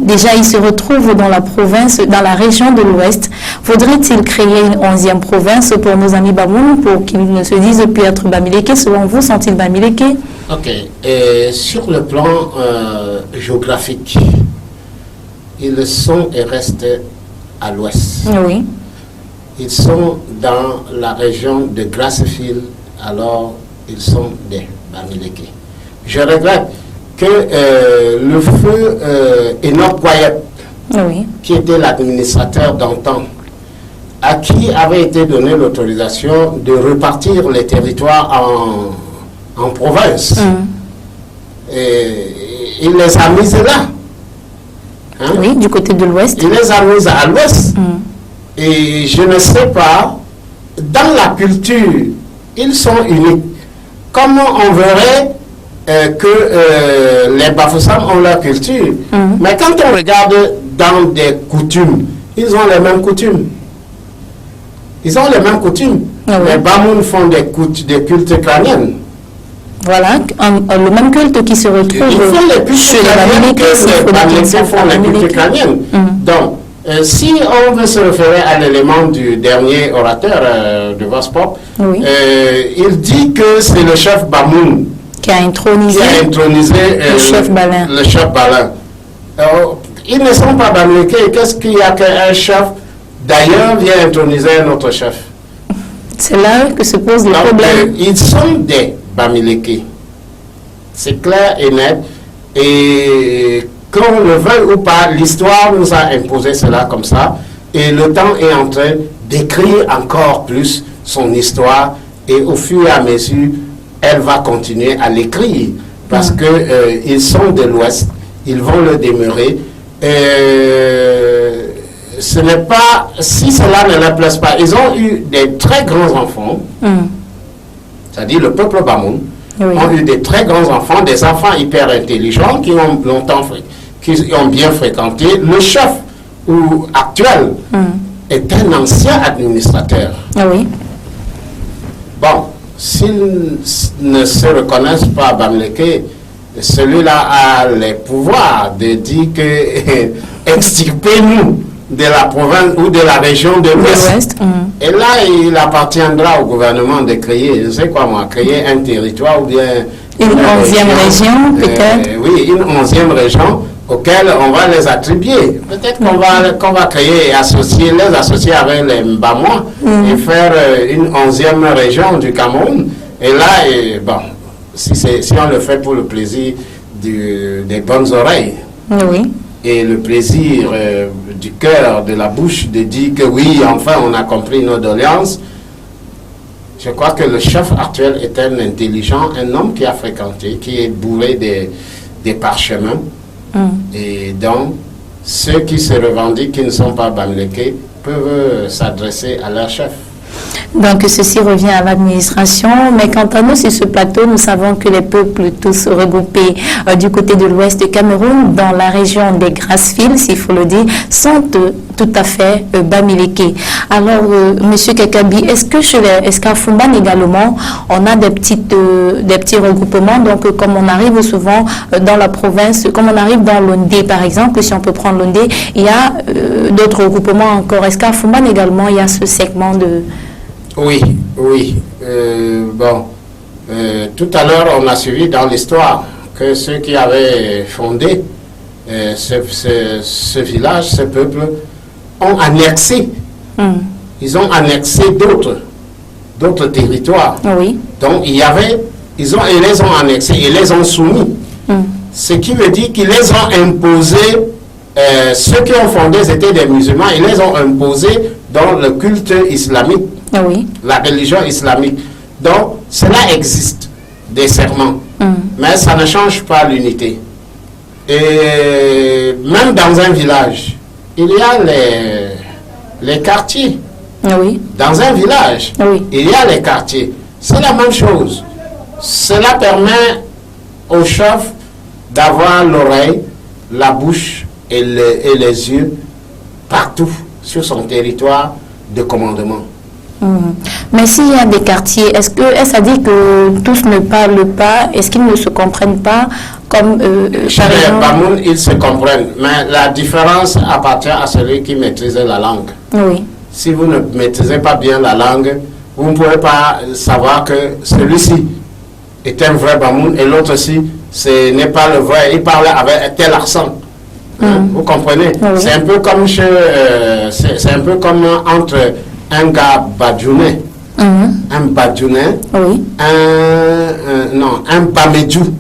Déjà, il se retrouve dans la province, dans la région de l'Ouest. Faudrait-il créer une 11e province pour nos amis Bamoun pour qu'ils ne se disent plus être Bamileke? Selon vous, sont-ils Bamileke? Ok. Sur le plan géographique, ils sont et restent à l'ouest. Oui. Ils sont dans la région de Grassfield, alors ils sont des Bamileke. Je regrette que le feu Enoch Guayep, Oui. qui était l'administrateur d'antan, à qui avait été donnée l'autorisation de repartir les territoires en province. Et il les a mises là. Hein? Oui, du côté de l'Ouest. Il les a mises à l'Ouest. Et je ne sais pas, dans la culture, ils sont uniques. Comment on verrait que les Bafoussam ont leur culture? Mais quand on regarde dans des coutumes, ils ont les mêmes coutumes. Ils ont les mêmes coutumes. Les Bamoun font des cultes crâniens. Voilà, le même culte qui se retrouve chez les Bamileke font les cultes crâniens. Donc, si on veut se référer à l'élément du dernier orateur de Vospop, il dit que c'est le chef Bamoun qui a intronisé le chef Balin. Ils ne sont pas Bamileke. Qu'est-ce qu'il y a qu'un chef d'ailleurs vient introniser un autre chef? C'est là que se pose le problème. Ils sont des Bamileke. C'est clair et net. Et qu'on le veuille ou pas, l'histoire nous a imposé cela comme ça. Et le temps est en train d'écrire encore plus son histoire. Et au fur et à mesure, elle va continuer à l'écrire. Parce que ils sont de l'Ouest. Ils vont le demeurer. Ce n'est pas, si cela ne leur plaise pas, ils ont eu des très grands enfants, c'est-à-dire le peuple Bamoun, ont eu des très grands enfants, des enfants hyper intelligents qui ont qui ont bien fréquenté. Le chef actuel est un ancien administrateur. Bon, s'ils ne se reconnaissent pas Bamileke, celui-là a les pouvoirs de dire que extirpez-nous de la province ou de la région de l'Ouest. Et là, il appartiendra au gouvernement de créer, je sais quoi moi, créer un territoire ou bien une 11e région, peut-être. Oui, une 11e région auquel on va les attribuer. Peut-être qu'on va créer et les associer avec les Mbamois et faire une 11e région du Cameroun. Et là, bon, si on le fait pour le plaisir des bonnes oreilles. Et le plaisir du cœur, de la bouche, de dire que oui, enfin, on a compris nos doléances. Je crois que le chef actuel est un intelligent, un homme qui a fréquenté, qui est bourré des parchemins. Et donc, ceux qui se revendiquent, qui ne sont pas Bamileke, peuvent s'adresser à leur chef. Donc, ceci revient à l'administration. Mais quant à nous, sur ce plateau, nous savons que les peuples tous regroupés du côté de l'ouest du Cameroun, dans la région des Grassfields, s'il faut le dire, sont tout à fait Bamileke. Alors, Monsieur Kekabi, est-ce qu'à Fumban également, on a des petits regroupements? Donc, comme on arrive souvent dans la province, comme on arrive dans l'Ondé, par exemple, si on peut prendre l'Ondé, il y a d'autres regroupements encore. Est-ce qu'à Fumban également, il y a ce segment de... Oui. Tout à l'heure, on a suivi dans l'histoire que ceux qui avaient fondé ce village, ce peuple, ont annexé. Ils ont annexé d'autres territoires. Donc, ils les ont annexés, ils les ont soumis. Ce qui veut dire qu'ils les ont imposés. Ceux qui ont fondé étaient des musulmans, ils les ont imposés dans le culte islamique. La religion islamique. Donc, cela existe, des serments. Mais ça ne change pas l'unité. Et même dans un village, il y a les quartiers. Dans un village, il y a les quartiers. C'est la même chose. Cela permet au chef d'avoir l'oreille, la bouche et les yeux partout sur son territoire de commandement. Mais s'il y a des quartiers, est-ce ça dit que tous ne parlent pas, est-ce qu'ils ne se comprennent pas comme Chez les Bamoun, ils se comprennent, mais la différence appartient à celui qui maîtrise la langue. Oui. Si vous ne maîtrisez pas bien la langue, vous ne pouvez pas savoir que celui-ci est un vrai Bamoun et l'autre aussi, ce n'est pas le vrai, il parle avec tel accent. Vous comprenez? Oui. C'est un peu comme c'est un peu comme entre un gars badjounais, un badjounais, oui. un Bamedjou,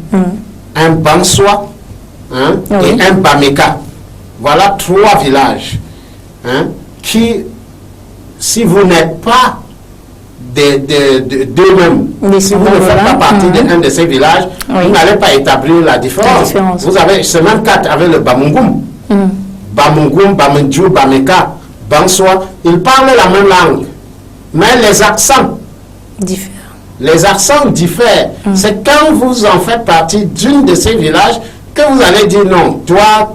un Bansois, oui. Et un Bameka. Voilà 3 villages qui, si vous n'êtes pas d'eux-mêmes, si vous ne faites pas partie d'un de ces villages, vous n'allez pas établir la différence. Vous avez ce même cas avec le Bamungum. Bamungum, Bamedjou, Bameka, Bansois, ils parlent la même langue, mais les accents diffèrent. Les accents diffèrent. C'est quand vous en faites partie d'une de ces villages que vous allez dire non, toi,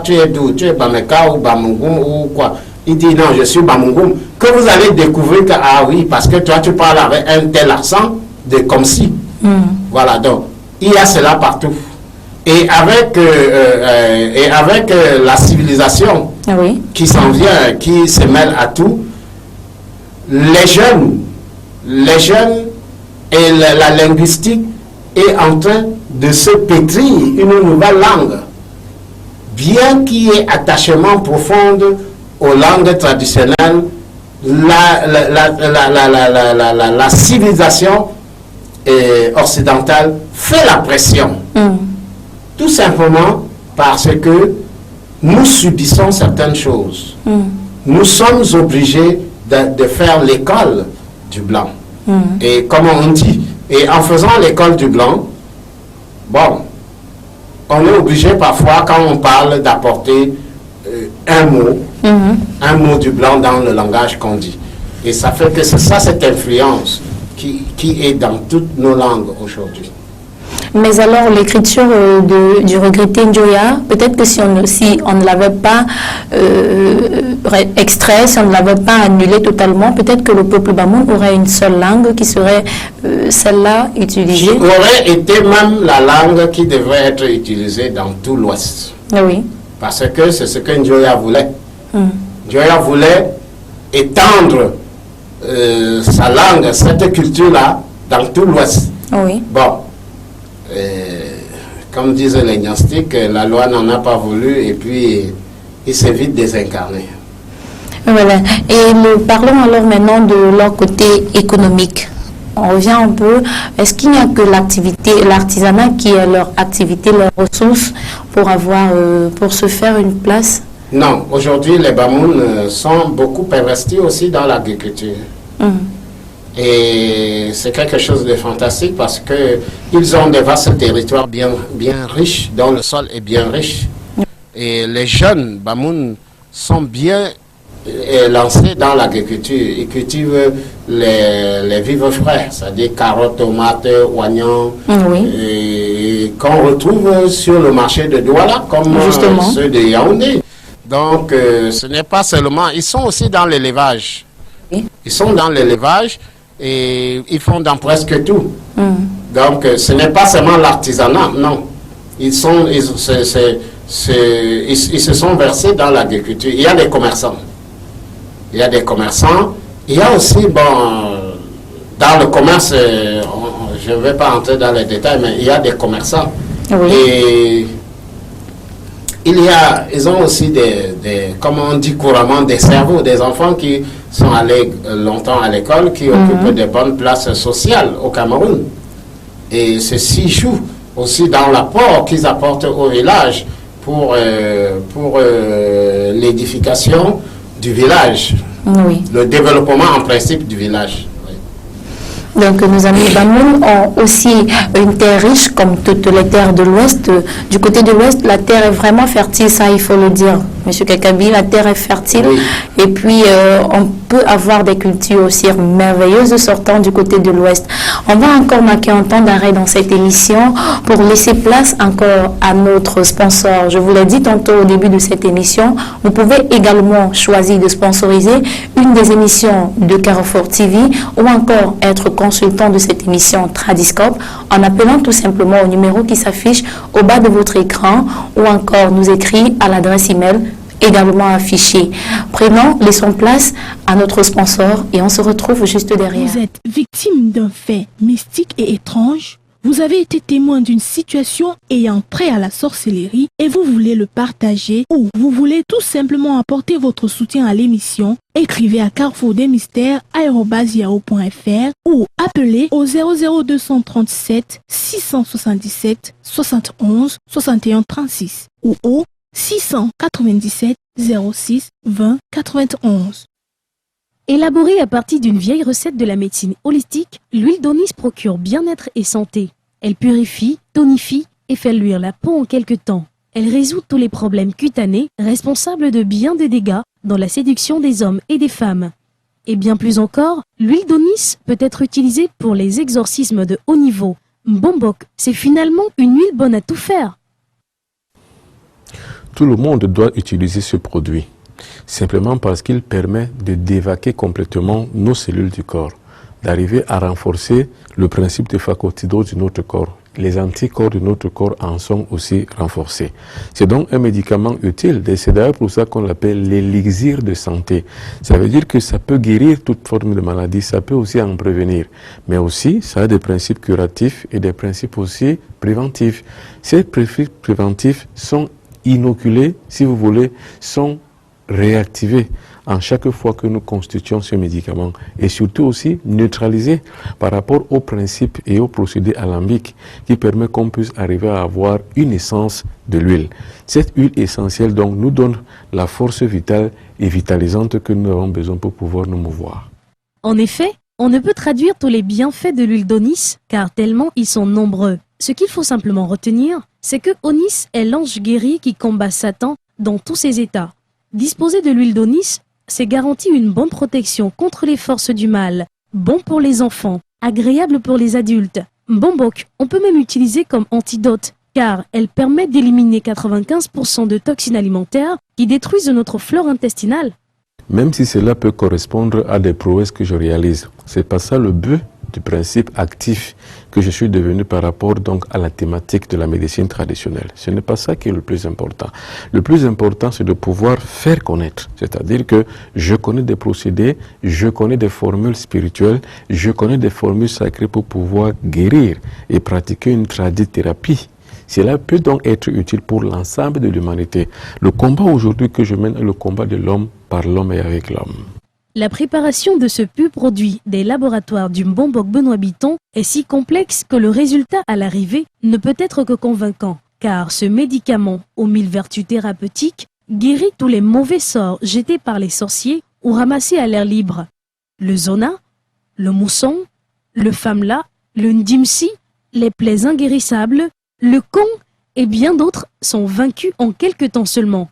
tu es d'où? Tu es Bameka ou Bamungum ou quoi? Il dit non, je suis Bamungum. Que vous allez découvrir que, ah oui, parce que toi, tu parles avec un tel accent, de comme si. Voilà, donc, il y a cela partout. Et avec, la civilisation qui s'en vient, qui se mêle à tout, les jeunes et la linguistique est en train de se pétrir une nouvelle langue. Bien qu'il y ait attachement profond aux langues traditionnelles, la civilisation occidentale fait la pression. Tout simplement parce que nous subissons certaines choses. Nous sommes obligés de faire l'école du blanc. Et comme on dit, et en faisant l'école du blanc, bon, on est obligé parfois, quand on parle, d'apporter un mot du blanc dans le langage qu'on dit. Et ça fait que c'est ça, cette influence qui est dans toutes nos langues aujourd'hui. Mais alors, l'écriture du regretté Njoya, peut-être que si on ne l'avait pas extrait, si on ne l'avait pas annulé totalement, peut-être que le peuple Bamoun aurait une seule langue qui serait celle-là utilisée. Qui aurait été même la langue qui devrait être utilisée dans tout l'Ouest. Oui. Parce que c'est ce que Njoya voulait. Njoya voulait étendre sa langue, cette culture-là, dans tout l'Ouest. Oui. Bon. Comme disent les gnostiques, la loi n'en a pas voulu et puis il s'est vite désincarné. Voilà. Et parlons alors maintenant de leur côté économique. On revient un peu. Est-ce qu'il n'y a que l'artisanat qui est leur activité, leurs ressources pour se faire une place? Non. Aujourd'hui, les Bamoun sont beaucoup investis aussi dans l'agriculture. Et c'est quelque chose de fantastique parce qu'ils ont des vastes territoires bien riches, dont le sol est bien riche. Et les jeunes Bamoun sont bien lancés dans l'agriculture. Ils cultivent les vivres frais, c'est-à-dire carottes, tomates, oignons, qu'on retrouve sur le marché de Douala, comme ceux de Yaoundé. Donc, ce n'est pas seulement... Ils sont aussi dans l'élevage. Ils sont dans l'élevage et ils font dans presque tout. Donc, ce n'est pas seulement l'artisanat, non. Ils se sont versés dans l'agriculture. Il y a des commerçants. Il y a aussi, dans le commerce, je ne vais pas entrer dans les détails, mais il y a des commerçants. Et ils ont aussi comme on dit couramment, des cerveaux, des enfants qui sont allés longtemps à l'école, qui occupent de bonnes places sociales au Cameroun. Et ceci joue aussi dans l'apport qu'ils apportent au village pour l'édification du village, le développement en principe du village. Donc nos amis Bamoun ont aussi une terre riche comme toutes les terres de l'Ouest. Du côté de l'Ouest, la terre est vraiment fertile, ça il faut le dire. Monsieur Kakabi, la terre est fertile. Et puis on peut avoir des cultures aussi merveilleuses sortant du côté de l'Ouest. On va encore marquer un temps d'arrêt dans cette émission pour laisser place encore à notre sponsor. Je vous l'ai dit tantôt au début de cette émission, vous pouvez également choisir de sponsoriser une des émissions de Carrefour TV ou encore être consultant de cette émission Tradiscope en appelant tout simplement au numéro qui s'affiche au bas de votre écran ou encore nous écrire à l'adresse email également affichée. Prenons, laissons place à notre sponsor et on se retrouve juste derrière. Vous êtes victime d'un fait mystique et étrange. Vous avez été témoin d'une situation ayant trait à la sorcellerie et vous voulez le partager ou vous voulez tout simplement apporter votre soutien à l'émission. Écrivez à carrefourdesmystères@yahoo.fr ou appelez au 00237 677 71 61 36 ou au 697 06 20 91. Élaborée à partir d'une vieille recette de la médecine holistique, l'huile d'anis procure bien-être et santé. Elle purifie, tonifie et fait luire la peau en quelques temps. Elle résout tous les problèmes cutanés responsables de bien des dégâts dans la séduction des hommes et des femmes. Et bien plus encore, l'huile d'anis peut être utilisée pour les exorcismes de haut niveau. Mbombok, c'est finalement une huile bonne à tout faire. Tout le monde doit utiliser ce produit, simplement parce qu'il permet de dévaquer complètement nos cellules du corps, d'arriver à renforcer le principe de phagocytose de notre corps. Les anticorps de notre corps en sont aussi renforcés. C'est donc un médicament utile, c'est d'ailleurs pour ça qu'on l'appelle l'élixir de santé. Ça veut dire que ça peut guérir toute forme de maladie, ça peut aussi en prévenir. Mais aussi, ça a des principes curatifs et des principes aussi préventifs. Ces principes préventifs sont inoculés, si vous voulez, sont réactivés en chaque fois que nous constituons ce médicament et surtout aussi neutralisés par rapport aux principes et aux procédés alambiques qui permettent qu'on puisse arriver à avoir une essence de l'huile. Cette huile essentielle donc nous donne la force vitale et vitalisante que nous avons besoin pour pouvoir nous mouvoir. En effet, on ne peut traduire tous les bienfaits de l'huile d'anis car tellement ils sont nombreux. Ce qu'il faut simplement retenir, c'est que Onis est l'ange guéri qui combat Satan dans tous ses états. Disposer de l'huile d'anis, c'est garantir une bonne protection contre les forces du mal, bon pour les enfants, agréable pour les adultes. Mbombok, on peut même utiliser comme antidote, car elle permet d'éliminer 95% de toxines alimentaires qui détruisent notre flore intestinale. Même si cela peut correspondre à des prouesses que je réalise, c'est pas ça le but du principe actif que je suis devenu par rapport donc à la thématique de la médecine traditionnelle. Ce n'est pas ça qui est le plus important. Le plus important, c'est de pouvoir faire connaître. C'est-à-dire que je connais des procédés, je connais des formules spirituelles, je connais des formules sacrées pour pouvoir guérir et pratiquer une tradithérapie. Cela peut donc être utile pour l'ensemble de l'humanité. Le combat aujourd'hui que je mène est le combat de l'homme par l'homme et avec l'homme. La préparation de ce pur produit des laboratoires du Mbombok Benoît Biton est si complexe que le résultat à l'arrivée ne peut être que convaincant, car ce médicament aux 1000 vertus thérapeutiques guérit tous les mauvais sorts jetés par les sorciers ou ramassés à l'air libre. Le zona, le mousson, le famla, le ndimsi, les plaies inguérissables, le con et bien d'autres sont vaincus en quelques temps seulement.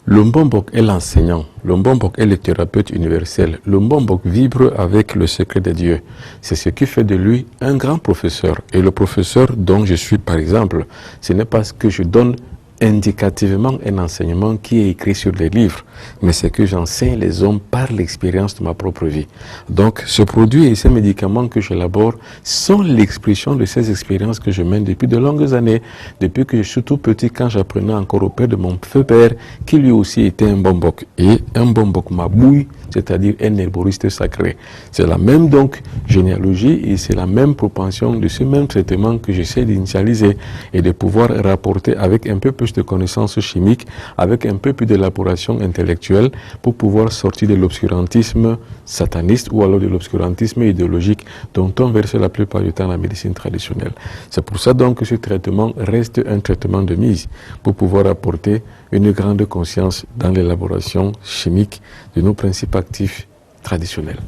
Le Mbombok est l'enseignant, le Mbombok est le thérapeute universel, le Mbombok vibre avec le secret de Dieu. C'est ce qui fait de lui un grand professeur. Et le professeur dont je suis par exemple, ce n'est pas ce que je donne indicativement un enseignement qui est écrit sur les livres, mais c'est que j'enseigne les hommes par l'expérience de ma propre vie. Donc ce produit et ces médicaments que j'élabore sont l'expression de ces expériences que je mène depuis de longues années, depuis que je suis tout petit, quand j'apprenais encore auprès de mon feu père, qui lui aussi était un Mbombok, et un Mbombok Mabouille, c'est-à-dire un herboriste sacré. C'est la même donc généalogie et c'est la même propension de ce même traitement que j'essaie d'initialiser et de pouvoir rapporter avec un peu plus de connaissances chimiques, avec un peu plus d'élaboration intellectuelle pour pouvoir sortir de l'obscurantisme sataniste ou alors de l'obscurantisme idéologique dont on verse la plupart du temps la médecine traditionnelle. C'est pour ça donc que ce traitement reste un traitement de mise pour pouvoir apporter une grande conscience dans l'élaboration chimique de nos principes actifs traditionnels.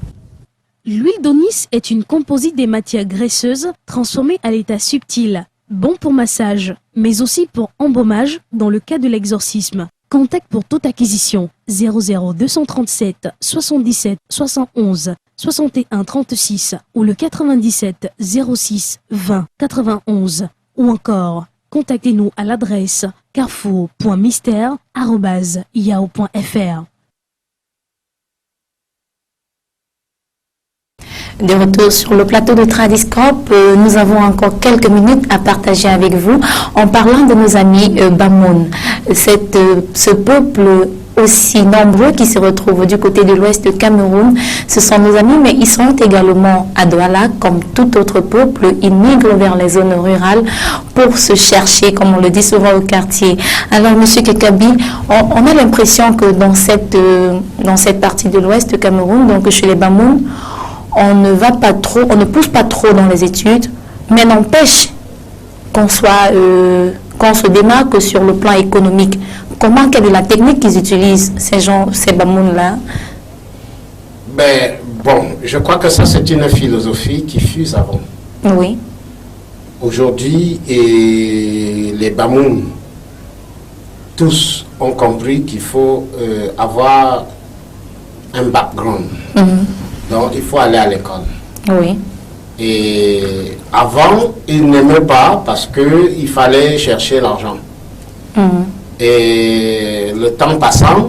L'huile d'anis est une composite des matières graisseuses transformées à l'état subtil, bon pour massage, mais aussi pour embaumage dans le cas de l'exorcisme. Contact pour toute acquisition 00237 77 71 61 36 ou le 97 06 20 91 ou encore contactez-nous à l'adresse carrefour.mystère@yahoo.fr. De retour sur le plateau de Tradiscope, nous avons encore quelques minutes à partager avec vous en parlant de nos amis Bamoun. Ce peuple aussi nombreux qui se retrouvent du côté de l'ouest du Cameroun, ce sont nos amis, mais ils sont également à Douala, comme tout autre peuple. Ils migrent vers les zones rurales pour se chercher, comme on le dit souvent au quartier. Alors, Monsieur Kekabi, on a l'impression que dans cette partie de l'ouest du Cameroun, donc chez les Bamoun, on ne pousse pas trop dans les études, mais n'empêche qu'on se démarque sur le plan économique. Quelle est la technique qu'ils utilisent, ces Bamoun-là? Je crois que ça, c'est une philosophie qui fuse avant. Oui. Aujourd'hui, les Bamoun, tous ont compris qu'il faut avoir un background. Donc, il faut aller à l'école. Oui. Et avant, ils n'aimaient pas parce qu'il fallait chercher l'argent. Et le temps passant,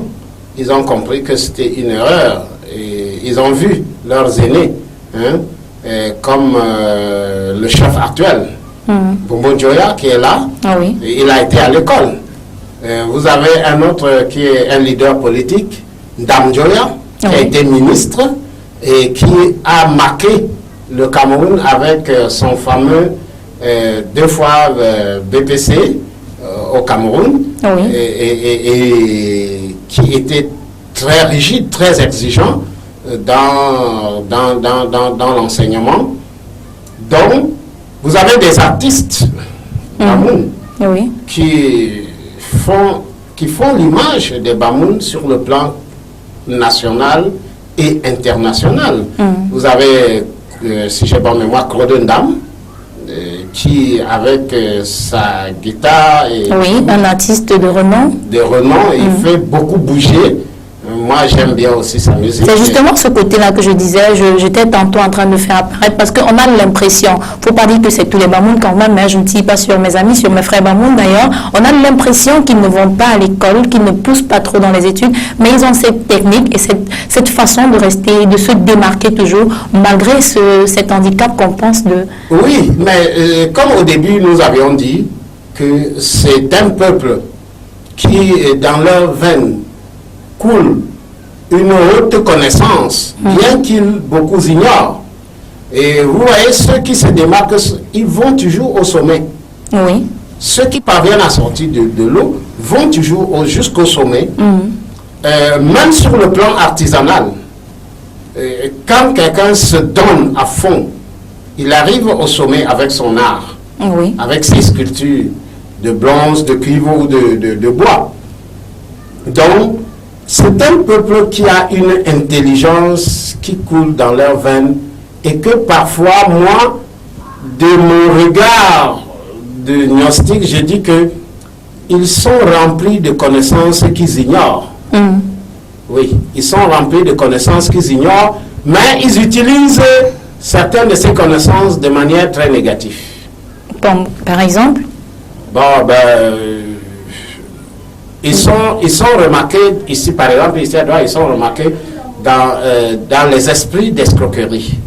ils ont compris que c'était une erreur. Et ils ont vu leurs aînés, comme le chef actuel, Bombo Joya, qui est là. Oui. Il a été à l'école. Vous avez un autre qui est un leader politique, Dame Joya, qui a été ministre et qui a marqué le Cameroun avec son fameux 2 fois BPC au Cameroun, et qui était très rigide, très exigeant dans l'enseignement. Donc, vous avez des artistes Bamoun qui font l'image des Bamoun sur le plan national et international. Vous avez, si j'ai bonne mémoire, Claude Ndam, qui avec sa guitare et un artiste de renom. Il fait beaucoup bouger. Moi, j'aime bien aussi sa musique. C'est justement ce côté-là que je disais, j'étais tantôt en train de faire apparaître, parce qu'on a l'impression, il ne faut pas dire que c'est tous les Bamoun quand même, mais je ne dis pas sur mes amis, sur mes frères Bamoun d'ailleurs, on a l'impression qu'ils ne vont pas à l'école, qu'ils ne poussent pas trop dans les études, mais ils ont cette technique et cette façon de rester, de se démarquer toujours, malgré cet handicap qu'on pense de... Oui, mais comme au début nous avions dit que c'est un peuple qui, dans leur veine, coule une haute connaissance, bien qu'ils beaucoup ignorent. Et vous voyez, ceux qui se démarquent, ils vont toujours au sommet. Oui. Ceux qui parviennent à sortir de l'eau vont toujours jusqu'au sommet. Même sur le plan artisanal, quand quelqu'un se donne à fond, il arrive au sommet avec son art, avec ses sculptures de bronze, de cuivre ou de bois. Donc, c'est un peuple qui a une intelligence qui coule dans leurs veines et que parfois, moi, de mon regard de gnostique, je dis que ils sont remplis de connaissances qu'ils ignorent. Oui, ils sont remplis de connaissances qu'ils ignorent, mais ils utilisent certaines de ces connaissances de manière très négative. Comme, par exemple? Ils sont remarqués, ici par exemple, ici à Douala, ils sont remarqués dans les esprits d'escroquerie.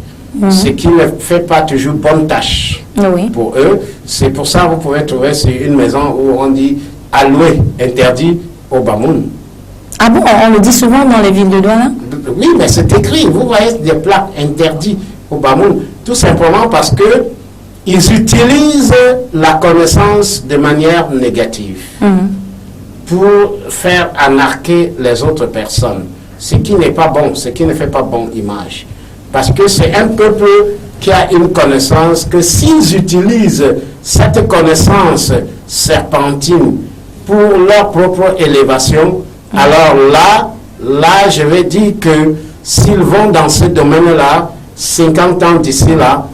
Ce qui ne fait pas toujours bonne tâche pour eux. C'est pour ça que vous pouvez trouver sur une maison où on dit alloué, interdit au Bamoun. Ah bon, on le dit souvent dans les villes de Douala? Oui, mais c'est écrit. Vous voyez des plaques interdits au Bamoun, tout simplement parce que ils utilisent la connaissance de manière négative. Pour faire anarquer les autres personnes, ce qui n'est pas bon, ce qui ne fait pas bonne image. Parce que c'est un peuple qui a une connaissance que s'ils utilisent cette connaissance serpentine pour leur propre élévation, alors là, je vais dire que s'ils vont dans ce domaine-là, 50 ans d'ici là,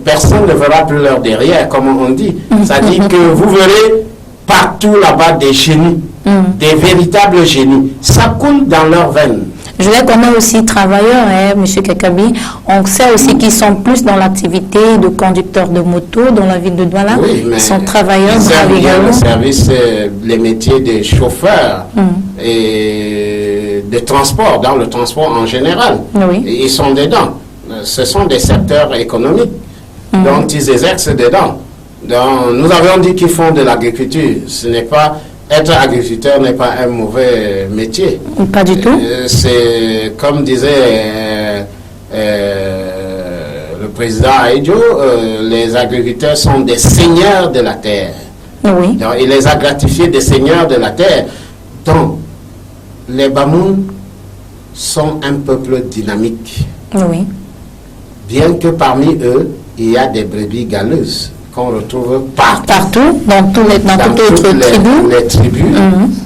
personne ne verra plus leur derrière, comme on dit. C'est-à-dire que vous verrez partout là-bas des génies des véritables génies. Ça coule dans leurs veines. Je les connais aussi travailleurs, hein, M. Kekabi. On sait aussi qu'ils sont plus dans l'activité de conducteurs de moto dans la ville de Douala. Oui, mais ils sont travailleurs. Ils servent bien le service, les métiers des chauffeurs et de transport, dans le transport en général. Oui. Et ils sont dedans. Ce sont des secteurs économiques dont ils exercent dedans. Donc, nous avions dit qu'ils font de l'agriculture. Ce n'est pas... Être agriculteur n'est pas un mauvais métier. Pas du tout. C'est comme disait le président Aïdjo, les agriculteurs sont des seigneurs de la terre. Oui. Donc, il les a gratifiés des seigneurs de la terre. Donc, les Bamoun sont un peuple dynamique. Oui. Bien que parmi eux, il y a des brebis galeuses qu'on retrouve partout, dans toutes les tribus. Les tribus.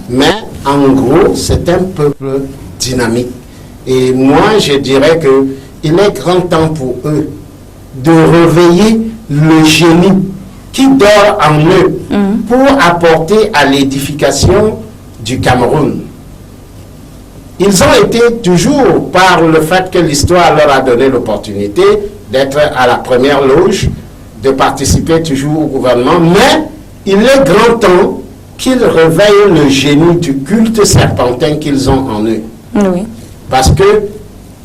Mais en gros, c'est un peuple dynamique. Et moi, je dirais que il est grand temps pour eux de réveiller le génie qui dort en eux pour apporter à l'édification du Cameroun. Ils ont été toujours, par le fait que l'histoire leur a donné l'opportunité d'être à la première loge, de participer toujours au gouvernement, mais il est grand temps qu'ils réveillent le génie du culte serpentin qu'ils ont en eux. Oui. Parce que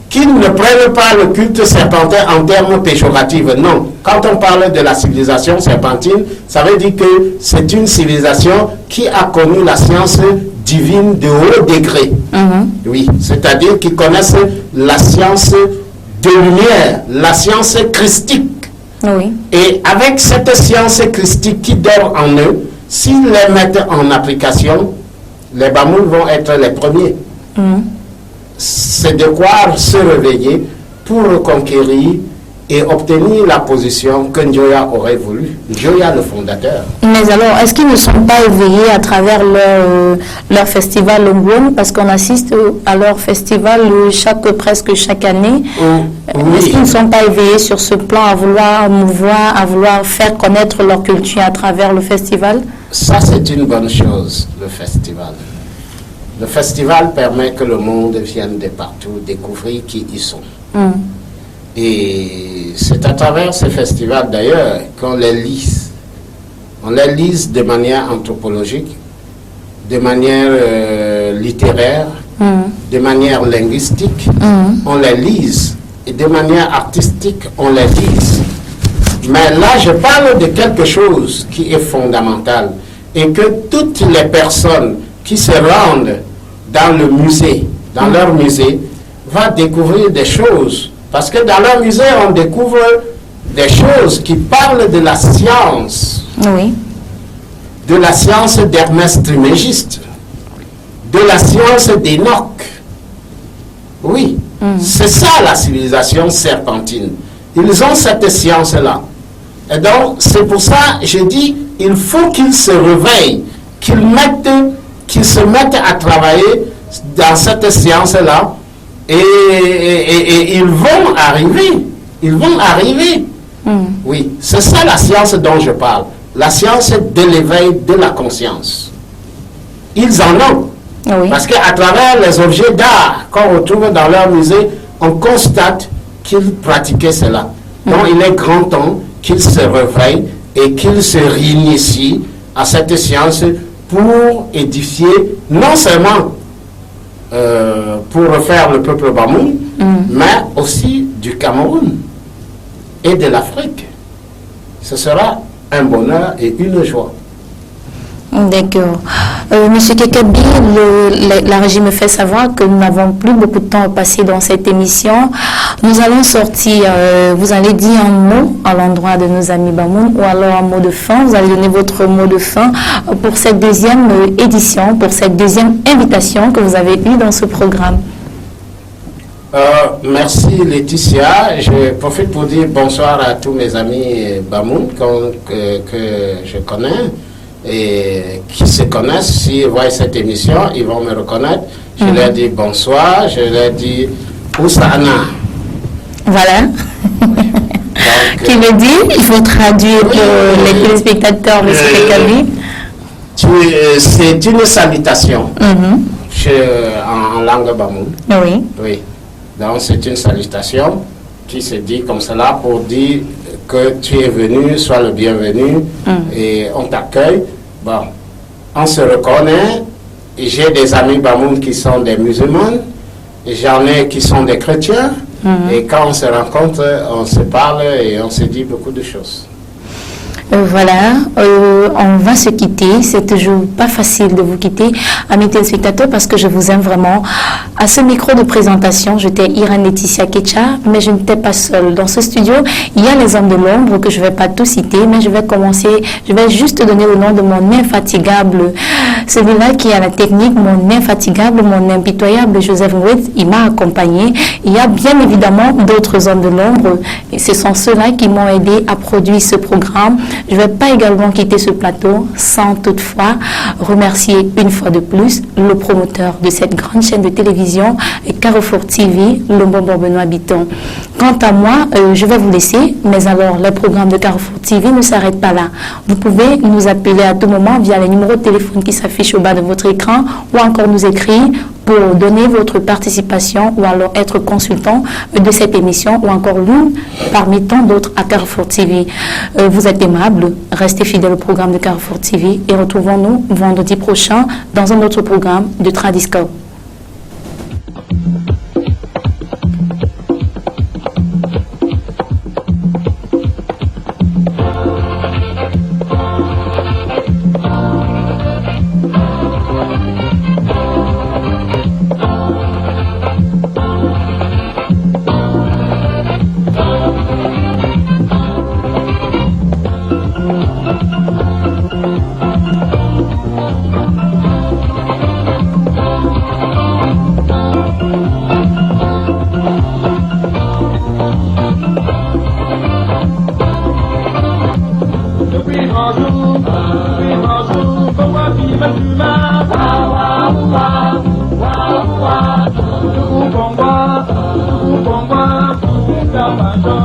qu'ils ne prennent pas le culte serpentin en termes péjoratifs. Non. Quand on parle de la civilisation serpentine, ça veut dire que c'est une civilisation qui a connu la science divine de haut degré. Oui. C'est-à-dire qu'ils connaissent la science de lumière, la science christique. Oui. Et avec cette science christique qui dort en eux, s'ils les mettent en application, les Bamoun vont être les premiers. C'est de quoi se réveiller pour reconquérir et obtenir la position que Njoya aurait voulu. Njoya, le fondateur. Mais alors, est-ce qu'ils ne sont pas éveillés à travers leur festival Longwon, parce qu'on assiste à leur festival presque chaque année? Oui. Est-ce qu'ils ne sont pas éveillés sur ce plan à vouloir mouvoir, à vouloir faire connaître leur culture à travers le festival? Ça, c'est une bonne chose, le festival. Le festival permet que le monde vienne de partout découvrir qui ils sont. Et c'est à travers ces festivals d'ailleurs qu'on les lise. On les lise de manière anthropologique, de manière littéraire, de manière linguistique. On les lise. Et de manière artistique, on les lise. Mais là, je parle de quelque chose qui est fondamental. Et que toutes les personnes qui se rendent dans le musée, dans leur musée, vont découvrir des choses. Parce que dans leur musée, on découvre des choses qui parlent de la science. Oui. De la science d'Hermès Trismégiste. De la science d'Enoch. Oui. C'est ça la civilisation serpentine. Ils ont cette science-là. Et donc, c'est pour ça, je dis, il faut qu'ils se réveillent, qu'ils se mettent à travailler dans cette science-là. Et ils vont arriver. Ils vont arriver. Oui, c'est ça la science dont je parle. La science de l'éveil de la conscience. Ils en ont. Oui. Parce qu'à travers les objets d'art qu'on retrouve dans leur musée, on constate qu'ils pratiquaient cela. Donc il est grand temps qu'ils se réveillent et qu'ils se réinitient à cette science pour édifier non seulement pour refaire le peuple Bamoun, mais aussi du Cameroun et de l'Afrique. Ce sera un bonheur et une joie. D'accord. Monsieur Kekabi, la régie me fait savoir que nous n'avons plus beaucoup de temps à passer dans cette émission. Nous allons sortir, vous allez dire un mot à l'endroit de nos amis Bamoun, ou alors un mot de fin. Vous allez donner votre mot de fin pour cette deuxième édition, pour cette deuxième invitation que vous avez eue dans ce programme. Merci Laetitia. Je profite pour dire bonsoir à tous mes amis Bamoun que je connais et qui se connaissent. S'ils voient cette émission, ils vont me reconnaître. Je leur dis bonsoir, je leur dis Oussana. Voilà. Donc, qui veut dire, il faut traduire pour les téléspectateurs, monsieur Kekabi. C'est une salutation en langue bamoun. Oui. Oui. Donc c'est une salutation qui se dit comme cela pour dire que tu es venu, sois le bienvenu et on t'accueille. Bon, on se reconnaît. J'ai des amis bamoun qui sont des musulmans, j'en ai qui sont des chrétiens. Et quand on se rencontre, on se parle et on se dit beaucoup de choses. Voilà, on va se quitter. C'est toujours pas facile de vous quitter, amis téléspectateurs, parce que je vous aime vraiment. À ce micro de présentation, j'étais Irène Laetitia Ketcha, mais je n'étais pas seule. Dans ce studio, il y a les hommes de l'ombre que je vais pas tous citer, mais je vais juste donner le nom de mon infatigable, celui-là qui a la technique, mon infatigable, mon impitoyable Joseph Ngouet. Il m'a accompagné. Il y a bien évidemment d'autres hommes de l'ombre, et ce sont ceux-là qui m'ont aidé à produire ce programme. Je ne vais pas également quitter ce plateau sans toutefois remercier une fois de plus le promoteur de cette grande chaîne de télévision, Carrefour TV, le bonbon Benoît Bitton. Quant à moi, je vais vous laisser, mais alors les programmes de Carrefour TV ne s'arrêtent pas là. Vous pouvez nous appeler à tout moment via les numéros de téléphone qui s'affichent au bas de votre écran ou encore nous écrire pour donner votre participation ou alors être consultant de cette émission ou encore l'une parmi tant d'autres à Carrefour TV. Vous êtes aimable, restez fidèles au programme de Carrefour TV et retrouvons-nous vendredi prochain dans un autre programme de Tradiscope. Bye.